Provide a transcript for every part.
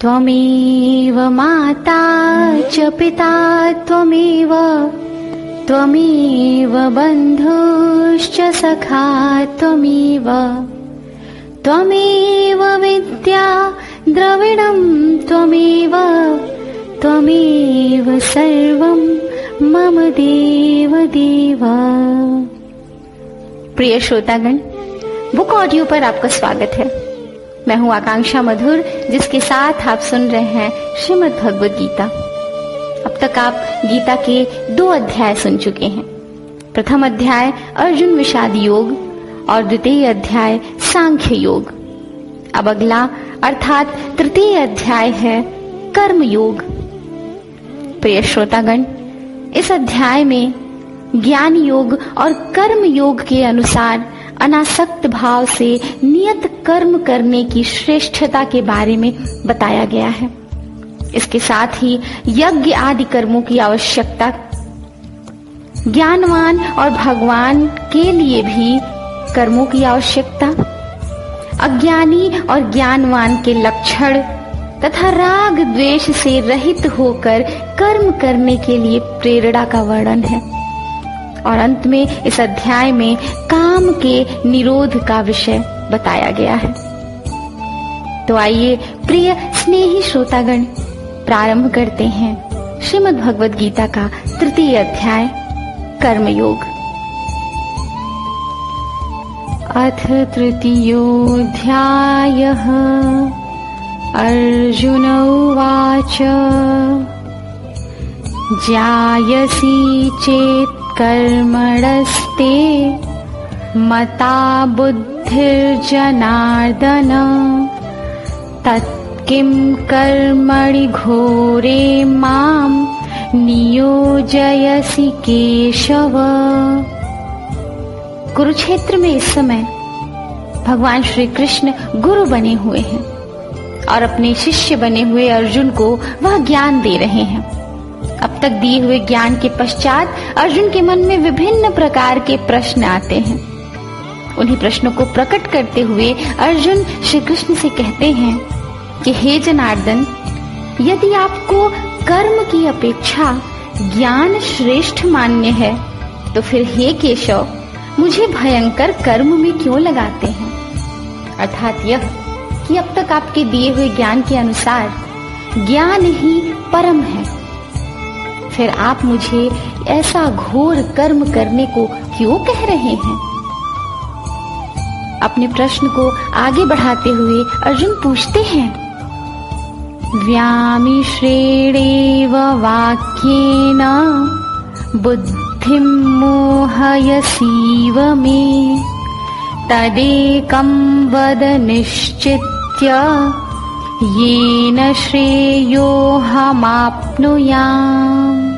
त्वमेव माता च पिता त्वमेव त्वमेव बन्धुश्च सखा त्वमेव त्वमेव विद्या द्रविणं त्वमेव त्वमेव सर्वं मम देव देव। प्रिय श्रोतागण, बुक ऑडियो पर आपका स्वागत है। मैं हूं आकांक्षा मधुर, जिसके साथ आप सुन रहे हैं श्रीमद् भगवद गीता। अब तक आप गीता के 2 अध्याय सुन चुके हैं। प्रथम अध्याय अर्जुन विषाद योग और द्वितीय अध्याय सांख्य योग। अब अगला अर्थात तृतीय अध्याय है कर्म योग। प्रिय श्रोतागण, इस अध्याय में ज्ञान योग और कर्म योग के अनुसार अनासक्त भाव से नियत कर्म करने की श्रेष्ठता के बारे में बताया गया है। इसके साथ ही यज्ञ आदि कर्मों की आवश्यकता, ज्ञानवान और भगवान के लिए भी कर्मों की आवश्यकता, अज्ञानी और ज्ञानवान के लक्षण तथा राग द्वेष से रहित होकर कर्म करने के लिए प्रेरणा का वर्णन है। और अंत में इस अध्याय में काम के निरोध का विषय बताया गया है। तो आइए प्रिय स्नेही श्रोतागण, प्रारंभ करते हैं श्रीमद् भगवद गीता का तृतीय अध्याय कर्मयोग। अथ तृतीयोऽध्यायः अर्जुन उवाच जायसी चेत् कर्मणस्ते मता बुद्धिर्जनार्दन तत्किं कर्मणि घोरे मां नियोजयसि केशव। कुरुक्षेत्र में इस समय भगवान श्री कृष्ण गुरु बने हुए हैं और अपने शिष्य बने हुए अर्जुन को वह ज्ञान दे रहे हैं। अब तक दिए हुए ज्ञान के पश्चात अर्जुन के मन में विभिन्न प्रकार के प्रश्न आते हैं। उन्हीं प्रश्नों को प्रकट करते हुए अर्जुन श्री कृष्ण से कहते हैं कि हे जनार्दन, यदि आपको कर्म की अपेक्षा ज्ञान श्रेष्ठ मान्य है तो फिर हे केशव, मुझे भयंकर कर्म में क्यों लगाते हैं। अर्थात यह कि अब तक आपके दिए हुए ज्ञान के अनुसार ज्ञान ही परम है, फिर आप मुझे ऐसा घोर कर्म करने को क्यों कह रहे हैं। अपने प्रश्न को आगे बढ़ाते हुए अर्जुन पूछते हैं, व्यामिश्रेणेव वाक्येन बुद्धिं मोहयसीव मे तदेकं वद निश्चित्य येन श्रेयोऽहमाप्नुयाम्।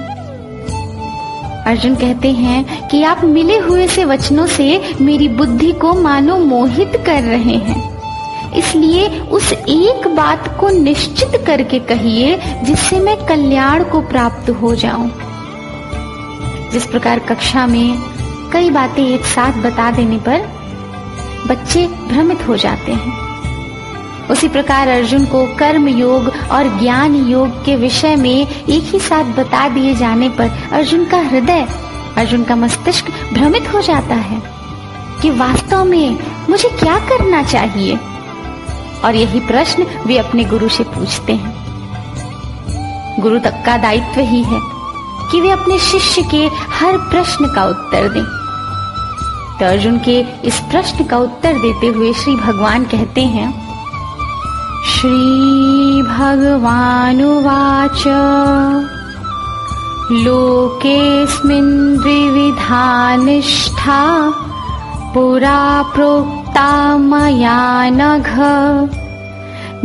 अर्जुन कहते हैं कि आप मिले हुए से वचनों से मेरी बुद्धि को मानो मोहित कर रहे हैं, इसलिए उस एक बात को निश्चित करके कहिए जिससे मैं कल्याण को प्राप्त हो जाऊं। जिस प्रकार कक्षा में कई बातें एक साथ बता देने पर बच्चे भ्रमित हो जाते हैं, उसी प्रकार अर्जुन को कर्म योग और ज्ञान योग के विषय में एक ही साथ बता दिए जाने पर अर्जुन का हृदय, अर्जुन का मस्तिष्क भ्रमित हो जाता है कि वास्तव में मुझे क्या करना चाहिए। और यही प्रश्न वे अपने गुरु से पूछते हैं। गुरु तक का दायित्व ही है कि वे अपने शिष्य के हर प्रश्न का उत्तर दें। तो अर्जुन के इस प्रश्न का उत्तर देते हुए श्री भगवान कहते हैं, श्री भगवानुवाच लोकेऽस्मिन् द्विविधा निष्ठा पुरा प्रोक्ता मया नघ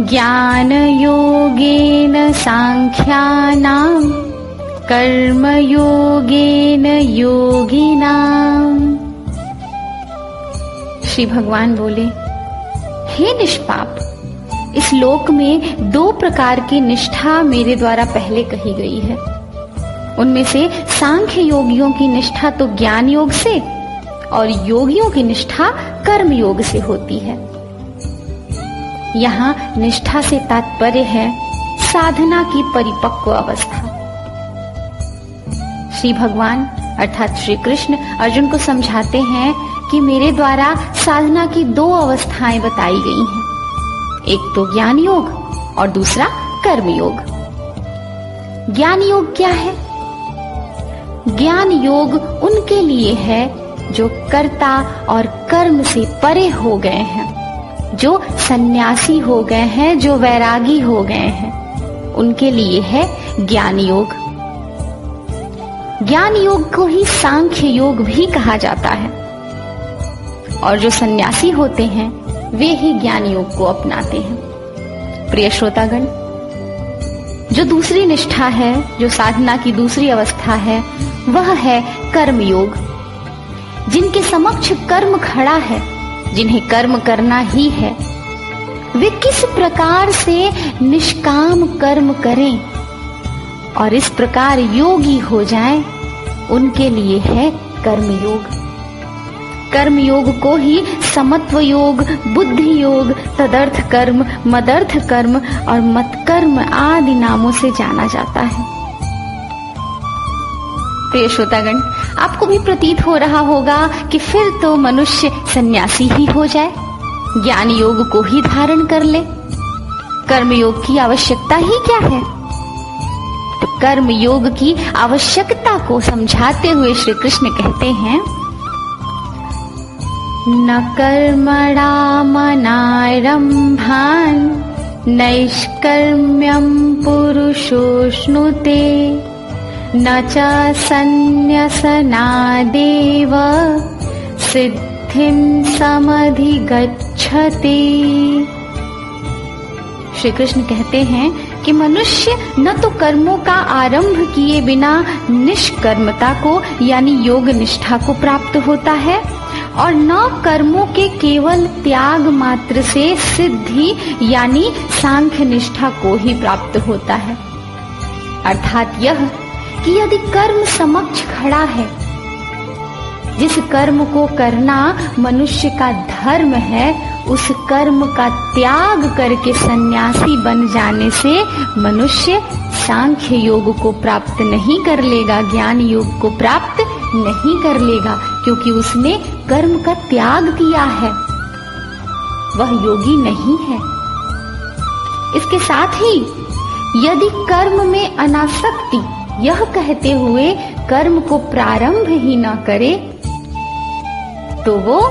ज्ञानयोगेन सांख्यानां कर्मयोगेन योगिनाम्। श्री भगवान बोले, हे निष्पाप, इस लोक में 2 प्रकार की निष्ठा मेरे द्वारा पहले कही गई है। उनमें से सांख्य योगियों की निष्ठा तो ज्ञान योग से और योगियों की निष्ठा कर्म योग से होती है। यहाँ निष्ठा से तात्पर्य है साधना की परिपक्व अवस्था। श्री भगवान अर्थात श्री कृष्ण अर्जुन को समझाते हैं कि मेरे द्वारा साधना की 2 अवस्थाएं बताई गई हैं, एक तो ज्ञान योग और दूसरा कर्म योग। ज्ञान योग क्या है? ज्ञान योग उनके लिए है जो कर्ता और कर्म से परे हो गए हैं, जो सन्यासी हो गए हैं, जो वैरागी हो गए हैं, उनके लिए है ज्ञान योग। ज्ञान योग को ही सांख्य योग भी कहा जाता है और जो सन्यासी होते हैं वे ही ज्ञान योग को अपनाते हैं। प्रिय श्रोतागण, जो दूसरी निष्ठा है, जो साधना की दूसरी अवस्था है, वह है कर्म योग। जिनके समक्ष कर्म खड़ा है, जिन्हें कर्म करना ही है, वे किस प्रकार से निष्काम कर्म करें और इस प्रकार योगी हो जाएं, उनके लिए है कर्म योग। कर्म योग को ही समत्व योग, बुद्धि योग, तदर्थ कर्म, मदर्थ कर्म और मतकर्म आदि नामों से जाना जाता है। प्रिय श्रोतागण, आपको भी प्रतीत हो रहा होगा कि फिर तो मनुष्य सन्यासी ही हो जाए, ज्ञान योग को ही धारण कर ले। कर्म योग की आवश्यकता ही क्या है? तो कर्म योग की आवश्यकता को समझाते हुए श्री कृष्ण कहते हैं, न कर्मणामनारम्भान् नैष्कर्म्यं पुरुषोऽश्नुते न च सन्न्यसनादेव सिद्धिं समधिगच्छति। श्री कृष्ण कहते हैं कि मनुष्य न तो कर्मों का आरंभ किए बिना निष्कर्मता को यानी योग निष्ठा को प्राप्त होता है और न कर्मों के केवल त्याग मात्र से सिद्धि यानी सांख्य निष्ठा को ही प्राप्त होता है। अर्थात यह कि यदि कर्म समक्ष खड़ा है, जिस कर्म को करना मनुष्य का धर्म है, उस कर्म का त्याग करके सन्यासी बन जाने से मनुष्य सांख्य योग को प्राप्त नहीं कर लेगा, ज्ञान योग को प्राप्त नहीं कर लेगा, क्योंकि उसने कर्म का त्याग किया है, वह योगी नहीं है। इसके साथ ही यदि कर्म में अनासक्ति यह कहते हुए कर्म को प्रारंभ ही न करे, तो वो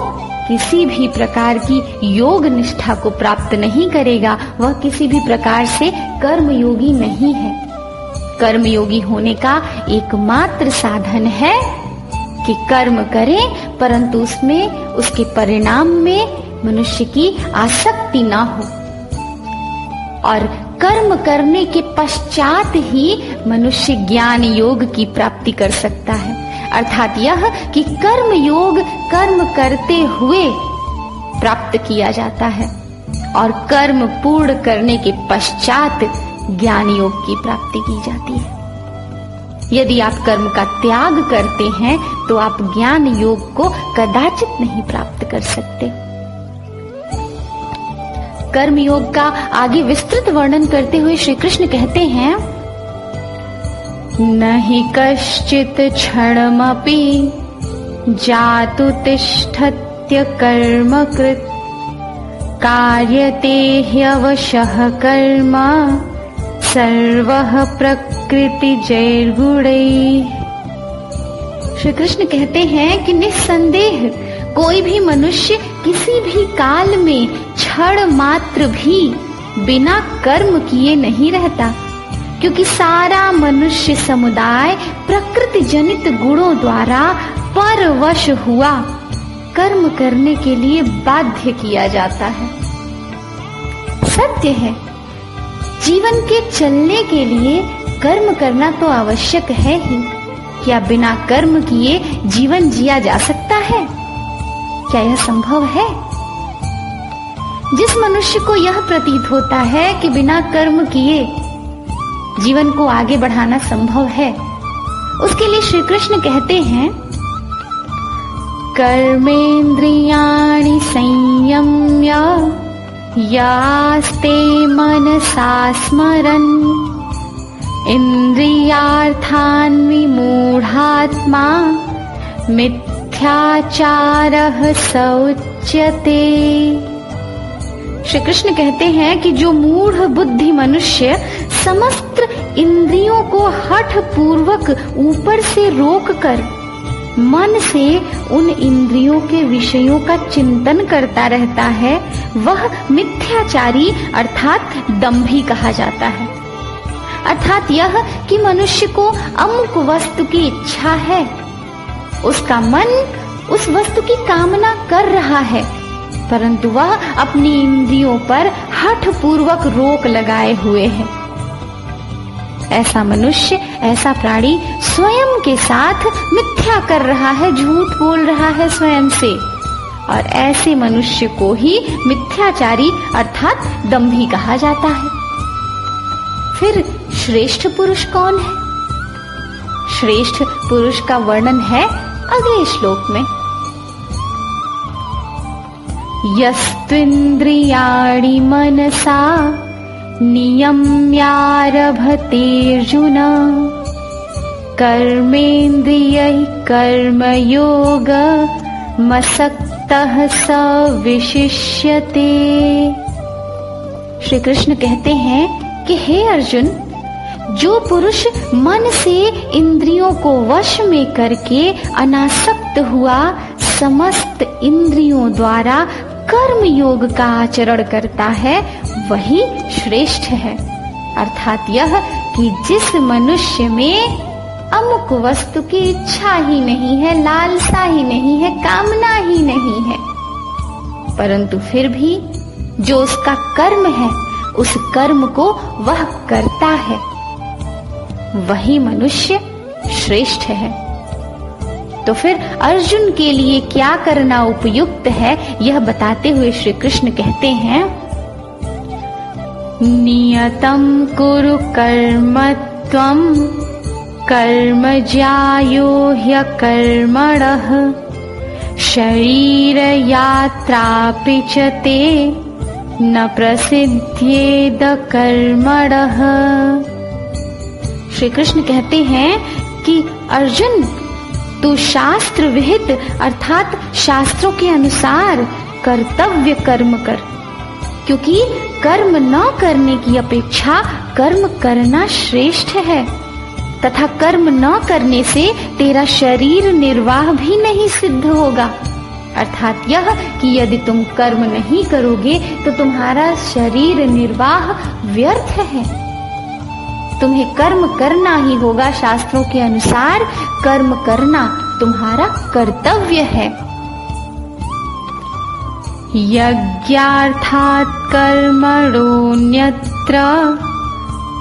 किसी भी प्रकार की योग निष्ठा को प्राप्त नहीं करेगा, वह किसी भी प्रकार से कर्म योगी नहीं है। कर्म योगी होने का एकमात्र साधन है कि कर्म करे, परंतु उसमें उसके परिणाम में मनुष्य की आसक्ति ना हो, और कर्म करने के पश्चात ही मनुष्य ज्ञान योग की प्राप्ति कर सकता है। अर्थात यह कि कर्म योग कर्म करते हुए प्राप्त किया जाता है और कर्म पूर्ण करने के पश्चात ज्ञान योग की प्राप्ति की जाती है। यदि आप कर्म का त्याग करते हैं तो आप ज्ञान योग को कदाचित नहीं प्राप्त कर सकते। कर्म योग का आगे विस्तृत वर्णन करते हुए श्री कृष्ण कहते हैं, नहि कश्चित् क्षणमपि जातु तिष्ठत्य कर्मकृत् कार्यते ह्यवशः कर्म सर्वः प्रकृतिजैर्गुणैः। श्री कृष्ण कहते हैं कि निस्संदेह कोई भी मनुष्य किसी भी काल में क्षण मात्र भी बिना कर्म किए नहीं रहता, क्योंकि सारा मनुष्य समुदाय प्रकृति जनित गुणों द्वारा परवश हुआ कर्म करने के लिए बाध्य किया जाता है। सत्य है, जीवन के चलने के लिए कर्म करना तो आवश्यक है ही। क्या बिना कर्म किए जीवन जिया जा सकता है? क्या यह संभव है? जिस मनुष्य को यह प्रतीत होता है कि बिना कर्म किए जीवन को आगे बढ़ाना संभव है, उसके लिए श्री कृष्ण कहते हैं, कर्मेन्द्रियाणि संयम्य यास्ते मनसा स्मरन् इन्द्रियार्थान् विमूढात्मा मिथ्याचारः स उच्यते। श्री कृष्ण कहते हैं कि जो मूढ़ बुद्धि मनुष्य समस्त इंद्रियों को हठ पूर्वक ऊपर से रोककर मन से उन इंद्रियों के विषयों का चिंतन करता रहता है, वह मिथ्याचारी अर्थात दंभी कहा जाता है। अर्थात यह कि मनुष्य को अमुक वस्तु की इच्छा है, उसका मन उस वस्तु की कामना कर रहा है, परंतु वह अपनी इंद्रियों पर हठ पूर्वक रोक लगाए हुए है। ऐसा मनुष्य, ऐसा प्राणी स्वयं के साथ मिथ्या कर रहा है, झूठ बोल रहा है स्वयं से, और ऐसे मनुष्य को ही मिथ्याचारी अर्थात दंभी कहा जाता है। फिर श्रेष्ठ पुरुष कौन है? श्रेष्ठ पुरुष का वर्णन है अगले श्लोक में। यस्त्विन्द्रियाणि मनसा नियम्यारभतेऽर्जुन कर्मेन्द्रियैः कर्मयोगमसक्तः स विशिष्यते। श्री कृष्ण कहते हैं कि हे अर्जुन, जो पुरुष मन से इंद्रियों को वश में करके अनासक्त हुआ समस्त इंद्रियों द्वारा कर्म योग का आचरण करता है, वही श्रेष्ठ है। अर्थात यह कि जिस मनुष्य में अमुक वस्तु की इच्छा ही नहीं है, लालसा ही नहीं है, कामना ही नहीं है, परंतु फिर भी जो उसका कर्म है उस कर्म को वह करता है, वही मनुष्य श्रेष्ठ है। तो फिर अर्जुन के लिए क्या करना उपयुक्त है, यह बताते हुए श्री कृष्ण कहते हैं, नियतं कुरु कर्म त्वं कर्म ज्यायो ह्यकर्मणः शरीर यात्रापि च ते न प्रसिद्ध्येद कर्मणः। श्री कृष्ण कहते हैं कि अर्जुन, तू शास्त्र विहित अर्थात शास्त्रों के अनुसार कर्तव्य कर्म कर, क्योंकि कर्म न करने की अपेक्षा कर्म करना श्रेष्ठ है, तथा कर्म न करने से तेरा शरीर निर्वाह भी नहीं सिद्ध होगा। अर्थात यह कि यदि तुम कर्म नहीं करोगे तो तुम्हारा शरीर निर्वाह व्यर्थ है। तुम्हें कर्म करना ही होगा, शास्त्रों के अनुसार कर्म करना तुम्हारा कर्तव्य है। यज्ञार्थात् कर्मणोऽन्यत्र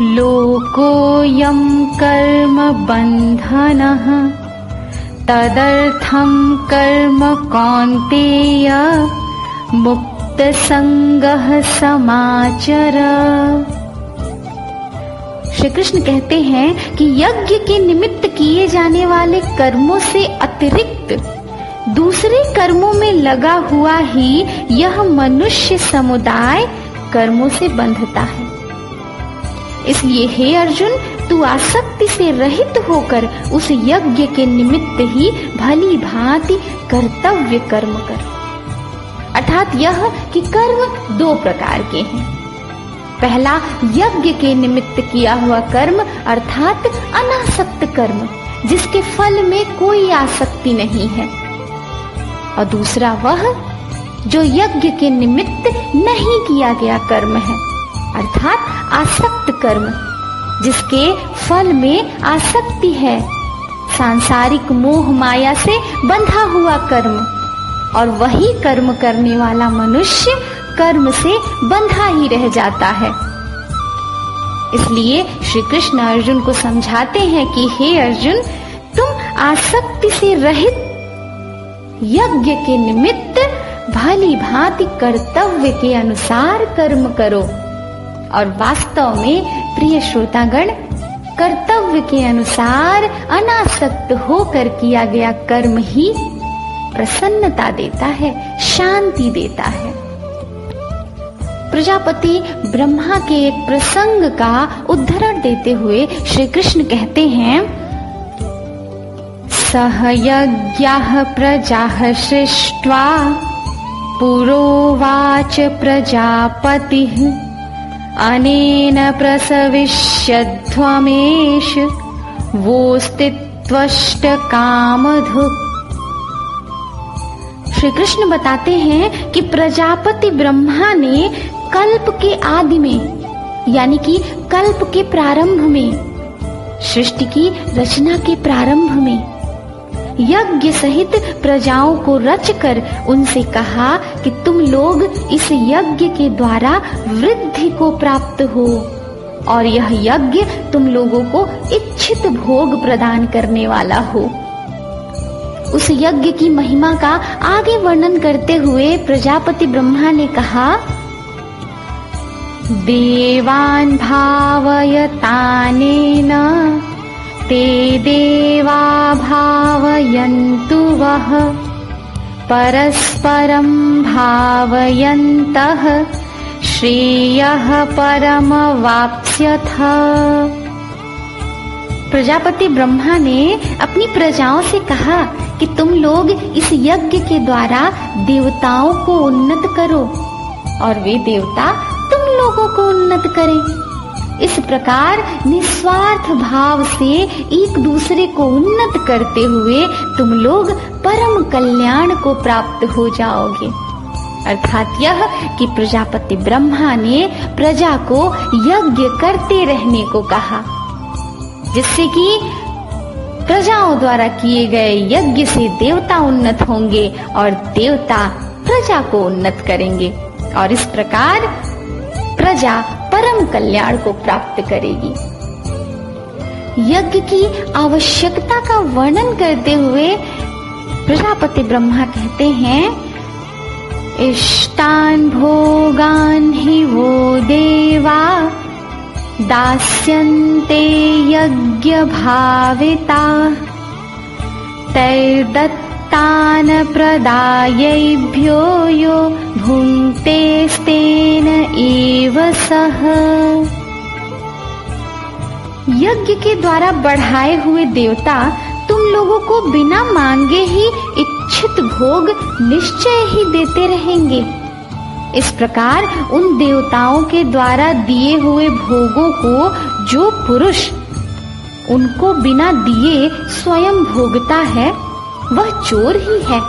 लोकोऽयं कर्म बन्धनः तदर्थं कर्म कौन्तेय मुक्तसंगः समाचर। श्री कृष्ण कहते हैं कि यज्ञ के निमित्त किए जाने वाले कर्मों से अतिरिक्त दूसरे कर्मों में लगा हुआ ही यह मनुष्य समुदाय कर्मों से बंधता है। इसलिए हे अर्जुन, तू आसक्ति से रहित होकर उस यज्ञ के निमित्त ही भली भांति कर्तव्य कर्म कर। अर्थात यह कि कर्म दो प्रकार के हैं। पहला यज्ञ के निमित्त किया हुआ कर्म अर्थात अनासक्त कर्म, जिसके फल में कोई आसक्ति नहीं है, और दूसरा वह जो यज्ञ के निमित्त नहीं किया गया कर्म है, अर्थात आसक्त कर्म, जिसके फल में आसक्ति है, सांसारिक मोह माया से बंधा हुआ कर्म। और वही कर्म करने वाला मनुष्य कर्म से बंधा ही रह जाता है। इसलिए श्री कृष्ण अर्जुन को समझाते हैं कि हे अर्जुन, तुम आसक्ति से रहित यज्ञ के निमित्त भली भांति कर्तव्य के अनुसार कर्म करो। और वास्तव में प्रिय श्रोतागण, कर्तव्य के अनुसार अनासक्त होकर किया गया कर्म ही प्रसन्नता देता है, शांति देता है। प्रजापति ब्रह्मा के एक प्रसंग का उद्धरण देते हुए श्री कृष्ण कहते हैं, सह यज्ञः प्रजाः सृष्ट्वा पुरोवाच प्रजापतिः अनेन प्रसविष्यध्वमेष वोस्तित्वष्ट कामधुक्। श्री कृष्ण बताते हैं कि प्रजापति ब्रह्मा ने कल्प के आदि में, यानी कि कल्प के प्रारंभ में, सृष्टि की रचना के प्रारंभ में यज्ञ सहित प्रजाओं को रचकर उनसे कहा कि तुम लोग इस यज्ञ के द्वारा वृद्धि को प्राप्त हो, और यह यज्ञ तुम लोगों को इच्छित भोग प्रदान करने वाला हो। उस यज्ञ की महिमा का आगे वर्णन करते हुए प्रजापति ब्रह्मा ने कहा, देवान् भावयतानेन ते देवा भावयन्तु वः परस्परं भावयन्तः श्रेयः परमवाप्स्यथ। प्रजापति ब्रह्मा ने अपनी प्रजाओं से कहा कि तुम लोग इस यज्ञ के द्वारा देवताओं को उन्नत करो और वे देवता तुम लोगों को उन्नत करें। इस प्रकार निस्वार्थ भाव से एक दूसरे को उन्नत करते हुए तुम लोग परम कल्याण को प्राप्त हो जाओगे। अर्थात यह कि प्रजापति ब्रह्मा ने प्रजा को यज्ञ करते रहने को कहा, जिससे कि प्रजाओं द्वारा किए गए यज्ञ से देवता उन्नत होंगे और देवता प्रजा को उन्नत करेंगे, और इस प्रकार प्रजा परम कल्याण को प्राप्त करेगी। यज्ञ की आवश्यकता का वर्णन करते हुए प्रजापति ब्रह्मा कहते हैं, इष्टान् भोगान् हि वो देवा दास्यन्ते यज्ञ भाविता तैर्दत्तान् प्रदायैभ्यो यो भुङ्क्तेस्तेन एव सः। यज्ञ के द्वारा बढ़ाए हुए देवता तुम लोगों को बिना मांगे ही इच्छित भोग निश्चय ही देते रहेंगे। इस प्रकार उन देवताओं के द्वारा दिए हुए भोगों को जो पुरुष उनको बिना दिए स्वयं भोगता है वह चोर ही है।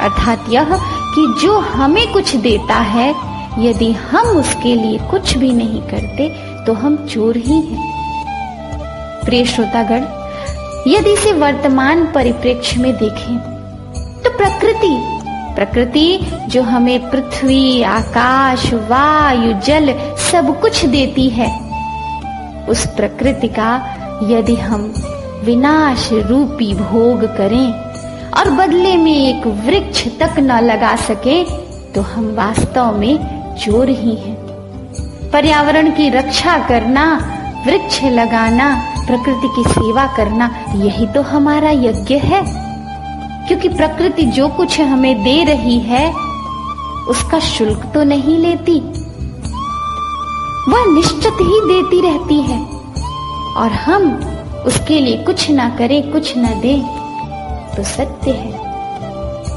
अर्थात यह कि जो हमें कुछ देता है, यदि हम उसके लिए कुछ भी नहीं करते तो हम चोर ही हैं। प्रिय श्रोतागण, यदि इसे वर्तमान परिप्रेक्ष्य में देखें तो प्रकृति जो हमें पृथ्वी, आकाश, वायु, जल सब कुछ देती है, उस प्रकृति का यदि हम विनाश रूपी भोग करें और बदले में एक वृक्ष तक न लगा सके तो हम वास्तव में चोर ही हैं। पर्यावरण की रक्षा करना, वृक्ष लगाना, प्रकृति की सेवा करना, यही तो हमारा यज्ञ है। क्योंकि प्रकृति जो कुछ हमें दे रही है उसका शुल्क तो नहीं लेती, वह निश्चित ही देती रहती है, और हम उसके लिए कुछ ना करें, कुछ ना दें तो सत्य है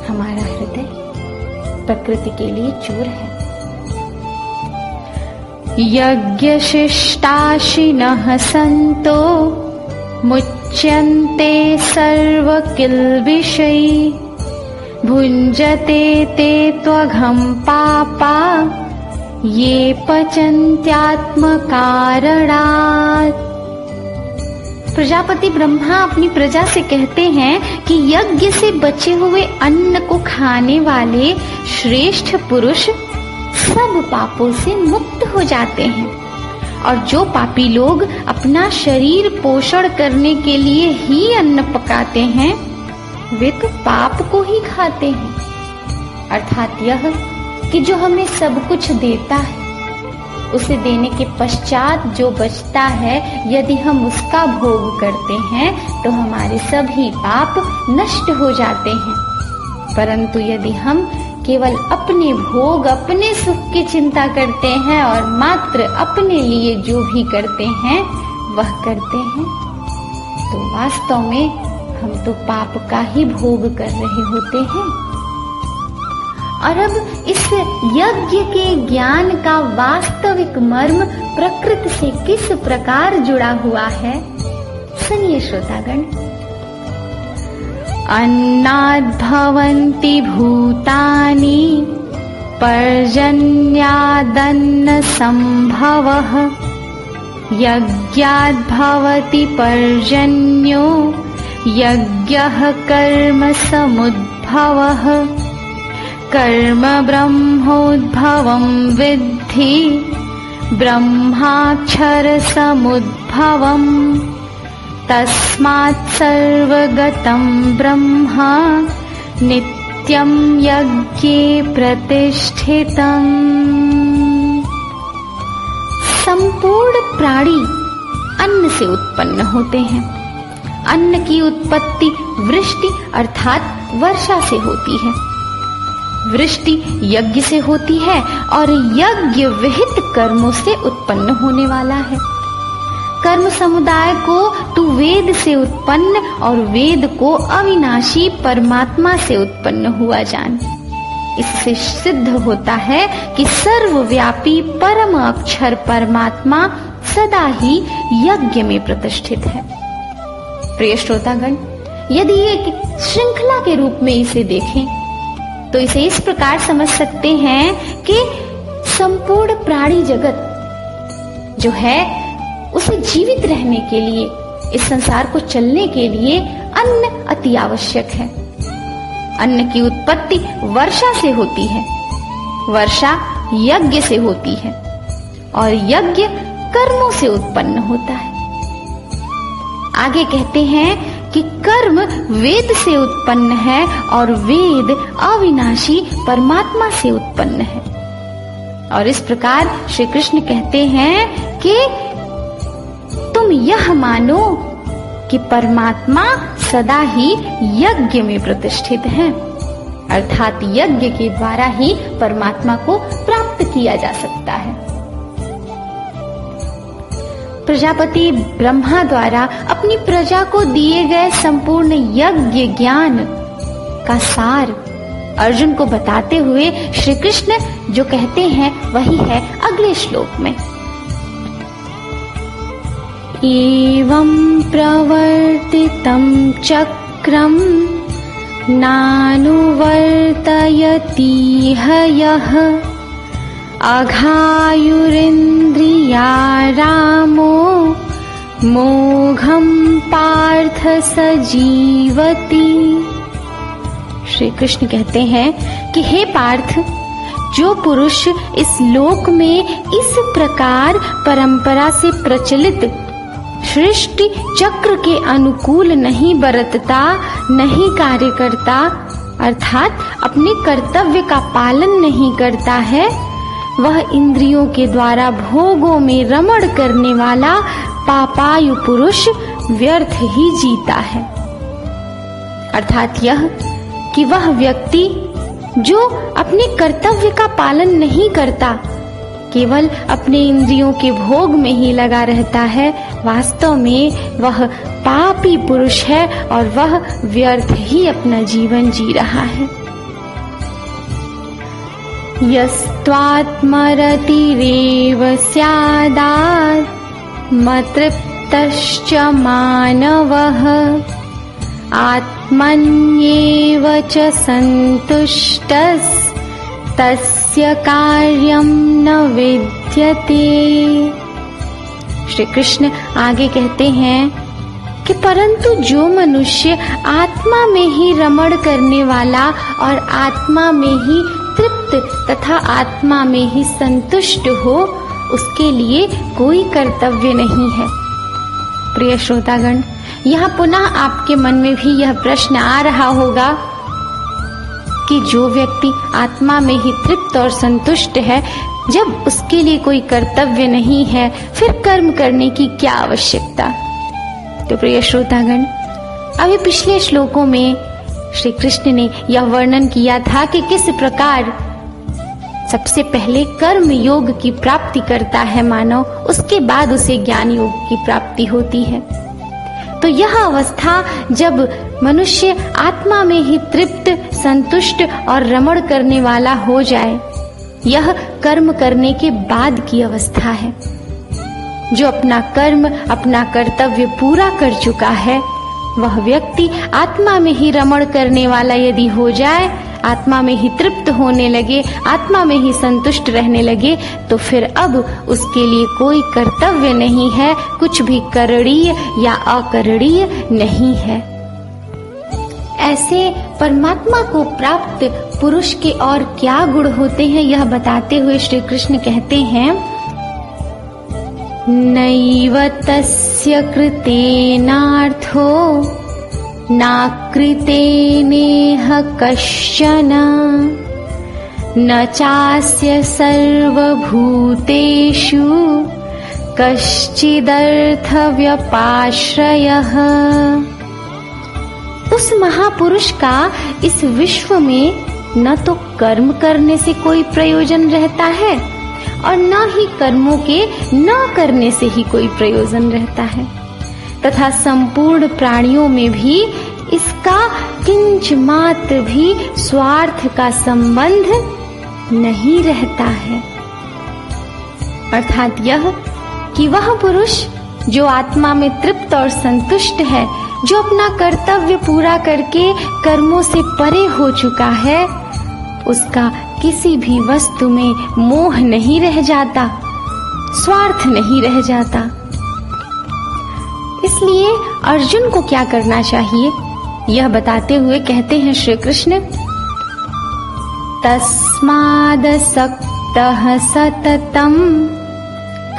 हमारा हृदय प्रकृति के लिए चोर है। यज्ञशिष्टाशिनः सन्तो मुच्यन्ते सर्वकिल्बिषै भुञ्जते ते त्वघं पापा ये पचन्त्यात्मकारणात्। प्रजापति ब्रह्मा अपनी प्रजा से कहते हैं कि यज्ञ से बचे हुए अन्न को खाने वाले श्रेष्ठ पुरुष सब पापों से मुक्त हो जाते हैं, और जो पापी लोग अपना शरीर पोषण करने के लिए ही अन्न पकाते हैं वे तो पाप को ही खाते हैं। अर्थात यह कि जो हमें सब कुछ देता है, उसे देने के पश्चात जो बचता है, यदि हम उसका भोग करते हैं तो हमारे सभी पाप नष्ट हो जाते हैं। परंतु यदि हम केवल अपने भोग, अपने सुख की चिंता करते हैं और मात्र अपने लिए जो भी करते हैं वह करते हैं, तो वास्तव में हम तो पाप का ही भोग कर रहे होते हैं। और अब इस यज्ञ के ज्ञान का वास्तविक मर्म प्रकृति से किस प्रकार जुड़ा हुआ है, सुनिए श्रोतागण। अन्नाद् भवन्ति भूतानि पर्जन्यादन्न संभवः यज्ञाद् भवति पर्जन्यो यज्ञः कर्म समुद्भवः कर्म ब्रह्मोद्भवं विद्धि ब्रह्माक्षर समुद्भवम् तस्मात् सर्वगतं ब्रह्म नित्यं यज्ञे प्रतिष्ठितम्। संपूर्ण प्राणी अन्न से उत्पन्न होते हैं। अन्न की उत्पत्ति वृष्टि अर्थात वर्षा से होती है। वृष्टि यज्ञ से होती है और यज्ञ विहित कर्मों से उत्पन्न होने वाला है। कर्म समुदाय को तू वेद से उत्पन्न और वेद को अविनाशी परमात्मा से उत्पन्न हुआ जान। इससे सिद्ध होता है कि सर्वव्यापी परम अक्षर परमात्मा सदा ही यज्ञ में प्रतिष्ठित है। प्रिय श्रोतागण, यदि एक श्रृंखला के रूप में इसे देखें तो इसे इस प्रकार समझ सकते हैं कि संपूर्ण प्राणी जगत जो है उसे जीवित रहने के लिए, इस संसार को चलने के लिए अन्न अति आवश्यक है। अन्न की उत्पत्ति वर्षा से होती है, वर्षा यज्ञ से होती है और यज्ञ कर्मों से उत्पन्न होता है। आगे कहते हैं कि कर्म वेद से उत्पन्न है और वेद अविनाशी परमात्मा से उत्पन्न है। और इस प्रकार श्री कृष्ण कहते हैं कि तुम यह मानो कि परमात्मा सदा ही यज्ञ में प्रतिष्ठित है, अर्थात यज्ञ के द्वारा ही परमात्मा को प्राप्त किया जा सकता है। प्रजापति ब्रह्मा द्वारा अपनी प्रजा को दिए गए संपूर्ण यज्ञ ज्ञान का सार अर्जुन को बताते हुए श्री कृष्ण जो कहते हैं वही है अगले श्लोक में। एवं प्रवर्तितं चक्रं नानुवर्तयतीह यः अघायुरिन्द्रिया रामो मोघं पार्थ स जीवति। श्री कृष्ण कहते हैं कि हे पार्थ, जो पुरुष इस लोक में इस प्रकार परंपरा से प्रचलित सृष्टि चक्र के अनुकूल नहीं बरतता, नहीं कार्य करता, अर्थात अपने कर्तव्य का पालन नहीं करता है, वह इंद्रियों के द्वारा भोगों में रमण करने वाला पापायु पुरुष व्यर्थ ही जीता है। अर्थात यह कि वह व्यक्ति जो अपने कर्तव्य का पालन नहीं करता, केवल अपने इंद्रियों के भोग में ही लगा रहता है, वास्तव में वह पापी पुरुष है और वह व्यर्थ ही अपना जीवन जी रहा है। यस्त्वात्मरतिरेव स्यादात्मतृप्तश्च मानवः आत्मन्येव च सन्तुष्टस्तस्य कार्यं न विद्यते। श्री कृष्ण आगे कहते हैं कि परंतु जो मनुष्य आत्मा में ही रमण करने वाला और आत्मा में ही तृप्त तथा आत्मा में ही संतुष्ट हो, उसके लिए कोई कर्तव्य नहीं है। प्रिय श्रोतागण, यहाँ पुनः आपके मन में भी यह प्रश्न आ रहा होगा कि जो व्यक्ति आत्मा में ही तृप्त और संतुष्ट है, जब उसके लिए कोई कर्तव्य नहीं है, फिर कर्म करने की क्या आवश्यकता। तो प्रिय श्रोतागण, अभी पिछले श्लोकों में श्री कृष्ण ने यह वर्णन किया था कि किस प्रकार सबसे पहले कर्म योग की प्राप्ति करता है मानव, उसके बाद उसे ज्ञान योग की प्राप्ति होती है। तो यह अवस्था जब मनुष्य आत्मा में ही तृप्त, संतुष्ट और रमण करने वाला हो जाए, यह कर्म करने के बाद की अवस्था है। जो अपना कर्म, अपना कर्तव्य पूरा कर चुका है, वह व्यक्ति आत्मा में ही रमण करने वाला यदि हो जाए, आत्मा में ही तृप्त होने लगे, आत्मा में ही संतुष्ट रहने लगे, तो फिर अब उसके लिए कोई कर्तव्य नहीं है, कुछ भी करणीय या अकरणीय नहीं है। ऐसे परमात्मा को प्राप्त पुरुष के और क्या गुण होते हैं, यह बताते हुए श्री कृष्ण कहते हैं, नैव तस्य कृतेनार्थो नाकृतेनेह कश्चन न चास्य सर्वभूतेषु कश्चिदर्थव्यपाश्रयः। उस महापुरुष का इस विश्व में न तो कर्म करने से कोई प्रयोजन रहता है और न ही कर्मों के न करने से ही कोई प्रयोजन रहता है, तथा संपूर्ण प्राणियों में भी इसका किंच मात्र भी स्वार्थ का संबंध नहीं रहता है। अर्थात यह कि वह पुरुष जो आत्मा में तृप्त और संतुष्ट है, जो अपना कर्तव्य पूरा करके कर्मों से परे हो चुका है, उसका किसी भी वस्तु में मोह नहीं रह जाता, स्वार्थ नहीं रह जाता। इसलिए अर्जुन को क्या करना चाहिए, यह बताते हुए कहते हैं श्री कृष्ण, तस्मादसक्तः सततं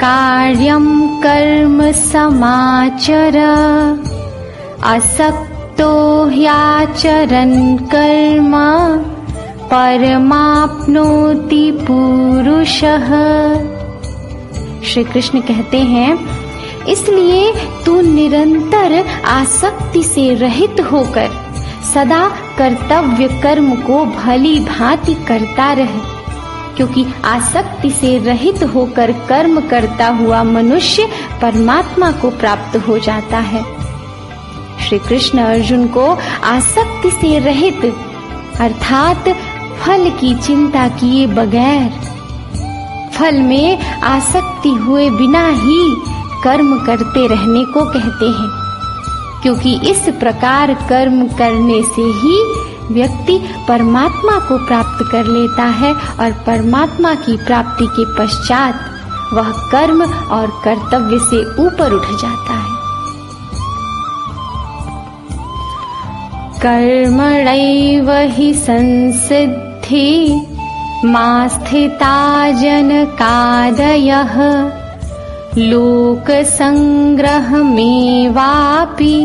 कार्यं कर्म समाचर असक्तो ह्याचरन् कर्म परमाप्नोति पुरुषः। श्री कृष्ण कहते हैं, इसलिए तू निरंतर आसक्ति से रहित होकर सदा कर्तव्य कर्म को भली भांति करता रहे, क्योंकि आसक्ति से रहित होकर कर्म करता हुआ मनुष्य परमात्मा को प्राप्त हो जाता है। श्री कृष्ण अर्जुन को आसक्ति से रहित अर्थात फल की चिंता किए बगैर, फल में आसक्ति हुए बिना ही कर्म करते रहने को कहते हैं, क्योंकि इस प्रकार कर्म करने से ही व्यक्ति परमात्मा को प्राप्त कर लेता है और परमात्मा की प्राप्ति के पश्चात वह कर्म और कर्तव्य से ऊपर उठ जाता है। कर्मणैव हि संसिद्धि मा स्थिता जनकादयः लोकसंग्रहमेवापि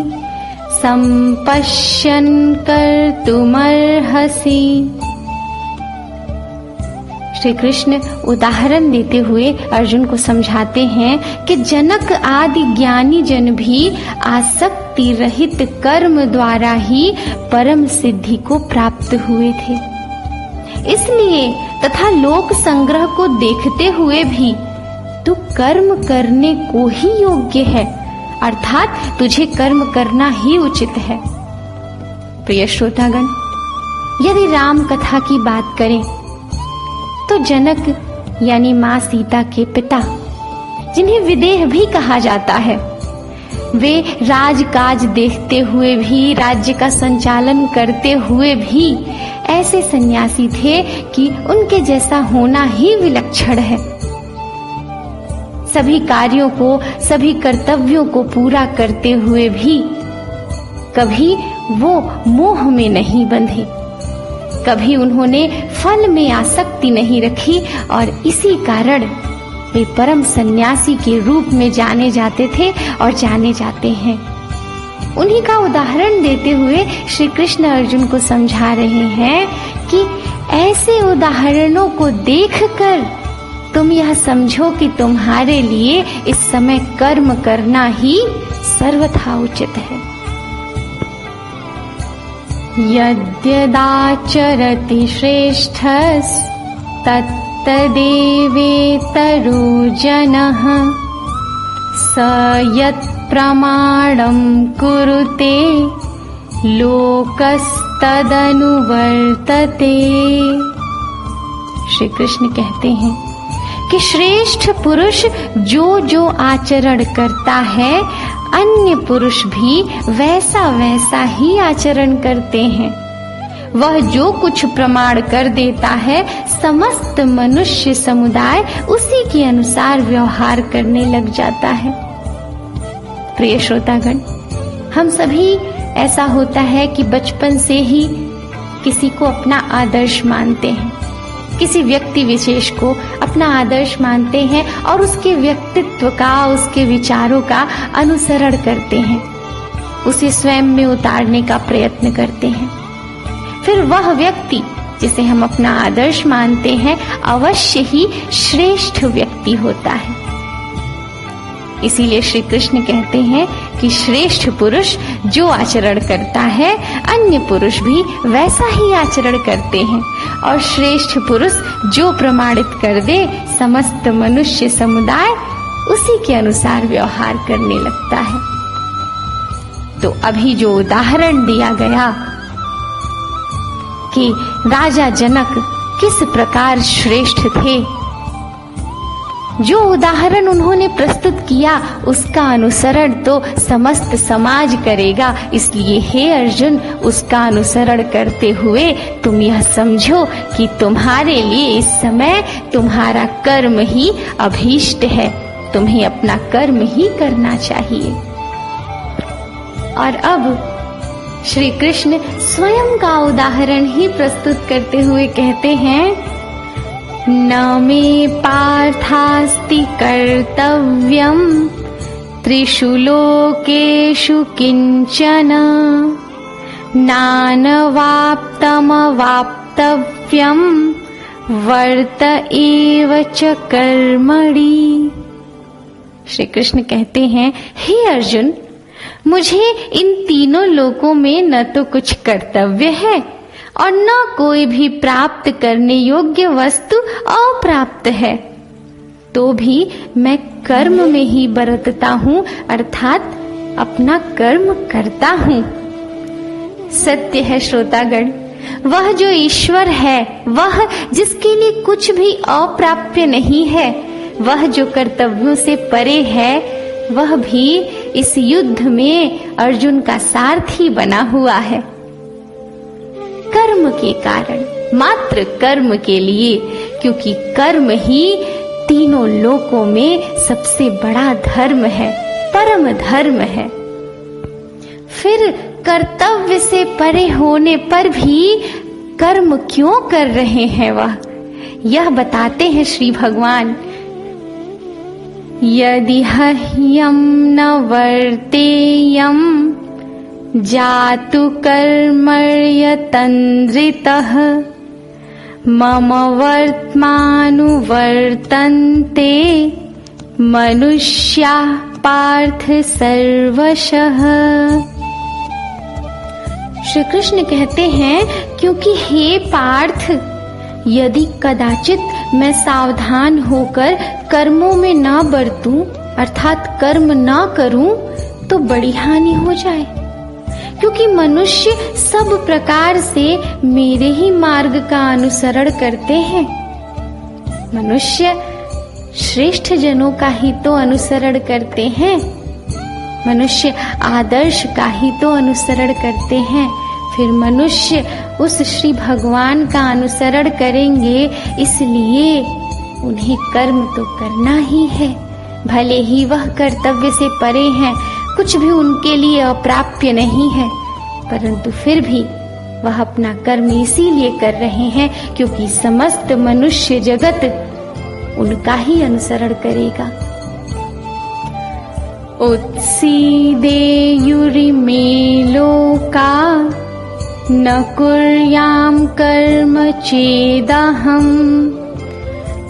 संपश्यन् कर्तुमर्हसि। श्री कृष्ण उदाहरण देते हुए अर्जुन को समझाते हैं कि जनक आदि ज्ञानी जन भी आसक्ति रहित कर्म द्वारा ही परम सिद्धि को प्राप्त हुए थे। इसलिए तथा लोक संग्रह को देखते हुए भी तू कर्म करने को ही योग्य है, अर्थात तुझे कर्म करना ही उचित है। प्रिय श्रोतागण, यदि राम कथा की बात करें तो जनक यानी माँ सीता के पिता, जिन्हें विदेह भी कहा जाता है, वे राजकाज देखते हुए भी, राज्य का संचालन करते हुए भी ऐसे सन्यासी थे कि उनके जैसा होना ही विलक्षण है। सभी कार्यों को, सभी कर्तव्यों को पूरा करते हुए भी कभी वो मोह में नहीं बंधे, कभी उन्होंने फल में आसक्ति नहीं रखी और इसी कारण वे परम सन्यासी के रूप में जाने जाते थे और जाने जाते हैं। उन्हीं का उदाहरण देते हुए श्री कृष्ण अर्जुन को समझा रहे हैं कि ऐसे उदाहरणों को देखकर तुम यह समझो कि तुम्हारे लिए इस समय कर्म करना ही सर्वथा उचित है। यद्यदाचरति श्रेष्ठस्तत्तदेवेतरो जनः स यत्प्रमाणं कुरुते लोकस्तदनुवर्तते। श्री कृष्ण कहते हैं कि श्रेष्ठ पुरुष जो जो आचरण करता है, अन्य पुरुष भी वैसा वैसा ही आचरण करते हैं। वह जो कुछ प्रमाण कर देता है, समस्त मनुष्य समुदाय उसी के अनुसार व्यवहार करने लग जाता है। प्रिय श्रोतागण, हम सभी ऐसा होता है कि बचपन से ही किसी को अपना आदर्श मानते हैं, किसी व्यक्ति विशेष को अपना आदर्श मानते हैं और उसके व्यक्तित्व का, उसके विचारों का अनुसरण करते हैं, उसे स्वयं में उतारने का प्रयत्न करते हैं। फिर वह व्यक्ति जिसे हम अपना आदर्श मानते हैं अवश्य ही श्रेष्ठ व्यक्ति होता है। इसीलिए श्री कृष्ण कहते हैं कि श्रेष्ठ पुरुष जो आचरण करता है, अन्य पुरुष भी वैसा ही आचरण करते हैं, और श्रेष्ठ पुरुष जो प्रमाणित कर दे, समस्त मनुष्य समुदाय उसी के अनुसार व्यवहार करने लगता है। तो अभी जो उदाहरण दिया गया कि राजा जनक किस प्रकार श्रेष्ठ थे, जो उदाहरण उन्होंने प्रस्तुत किया उसका अनुसरण तो समस्त समाज करेगा। इसलिए हे अर्जुन, उसका अनुसरण करते हुए तुम यह समझो कि तुम्हारे लिए इस समय तुम्हारा कर्म ही अभीष्ट है, तुम्हें अपना कर्म ही करना चाहिए। और अब श्री कृष्ण स्वयं का उदाहरण ही प्रस्तुत करते हुए कहते हैं, न मे पार्थास्ति कर्तव्यं त्रिषु लोकेषु किंचन नानवाप्तमवाप्तव्यं वर्त एव च कर्मणि। श्री कृष्ण कहते हैं, हे अर्जुन, मुझे इन तीनों लोकों में न तो कुछ कर्तव्य है और न कोई भी प्राप्त करने योग्य वस्तु अप्राप्त है, तो भी मैं कर्म में ही बरतता हूँ, अर्थात अपना कर्म करता हूँ। सत्य है श्रोतागण, वह जो ईश्वर है, वह जिसके लिए कुछ भी अप्राप्य नहीं है, वह जो कर्तव्यों से परे है, वह भी इस युद्ध में अर्जुन का सारथी बना हुआ है। कर्म के कारण, मात्र कर्म के लिए, क्योंकि कर्म ही तीनों लोकों में सबसे बड़ा धर्म है, परम धर्म है। फिर कर्तव्य से परे होने पर भी कर्म क्यों कर रहे हैं वह, यह बताते हैं श्री भगवान। यदि ह्यं न वर्तेयं जातु कर्मण्यतन्द्रितः मम वर्त्मानुवर्तन्ते मनुष्याः पार्थ सर्वशः। श्री कृष्ण कहते हैं, क्योंकि हे पार्थ, यदि कदाचित मैं सावधान होकर कर्मों में ना बरतूं, अर्थात कर्म ना करूं, तो बड़ी हानि हो जाए। क्योंकि मनुष्य सब प्रकार से मेरे ही मार्ग का अनुसरण करते हैं। मनुष्य श्रेष्ठ जनों का ही तो अनुसरण करते हैं, मनुष्य आदर्श का ही तो अनुसरण करते हैं। फिर मनुष्य उस श्री भगवान का अनुसरण करेंगे, इसलिए उन्हें कर्म तो करना ही है। भले ही वह कर्तव्य से परे हैं, कुछ भी उनके लिए अप्राप्य नहीं है, परंतु फिर भी वह अपना कर्म इसीलिए कर रहे हैं क्योंकि समस्त मनुष्य जगत उनका ही अनुसरण करेगा। उत्सीदेयुरिमे लोका न कुर्यां कर्म चेदहम्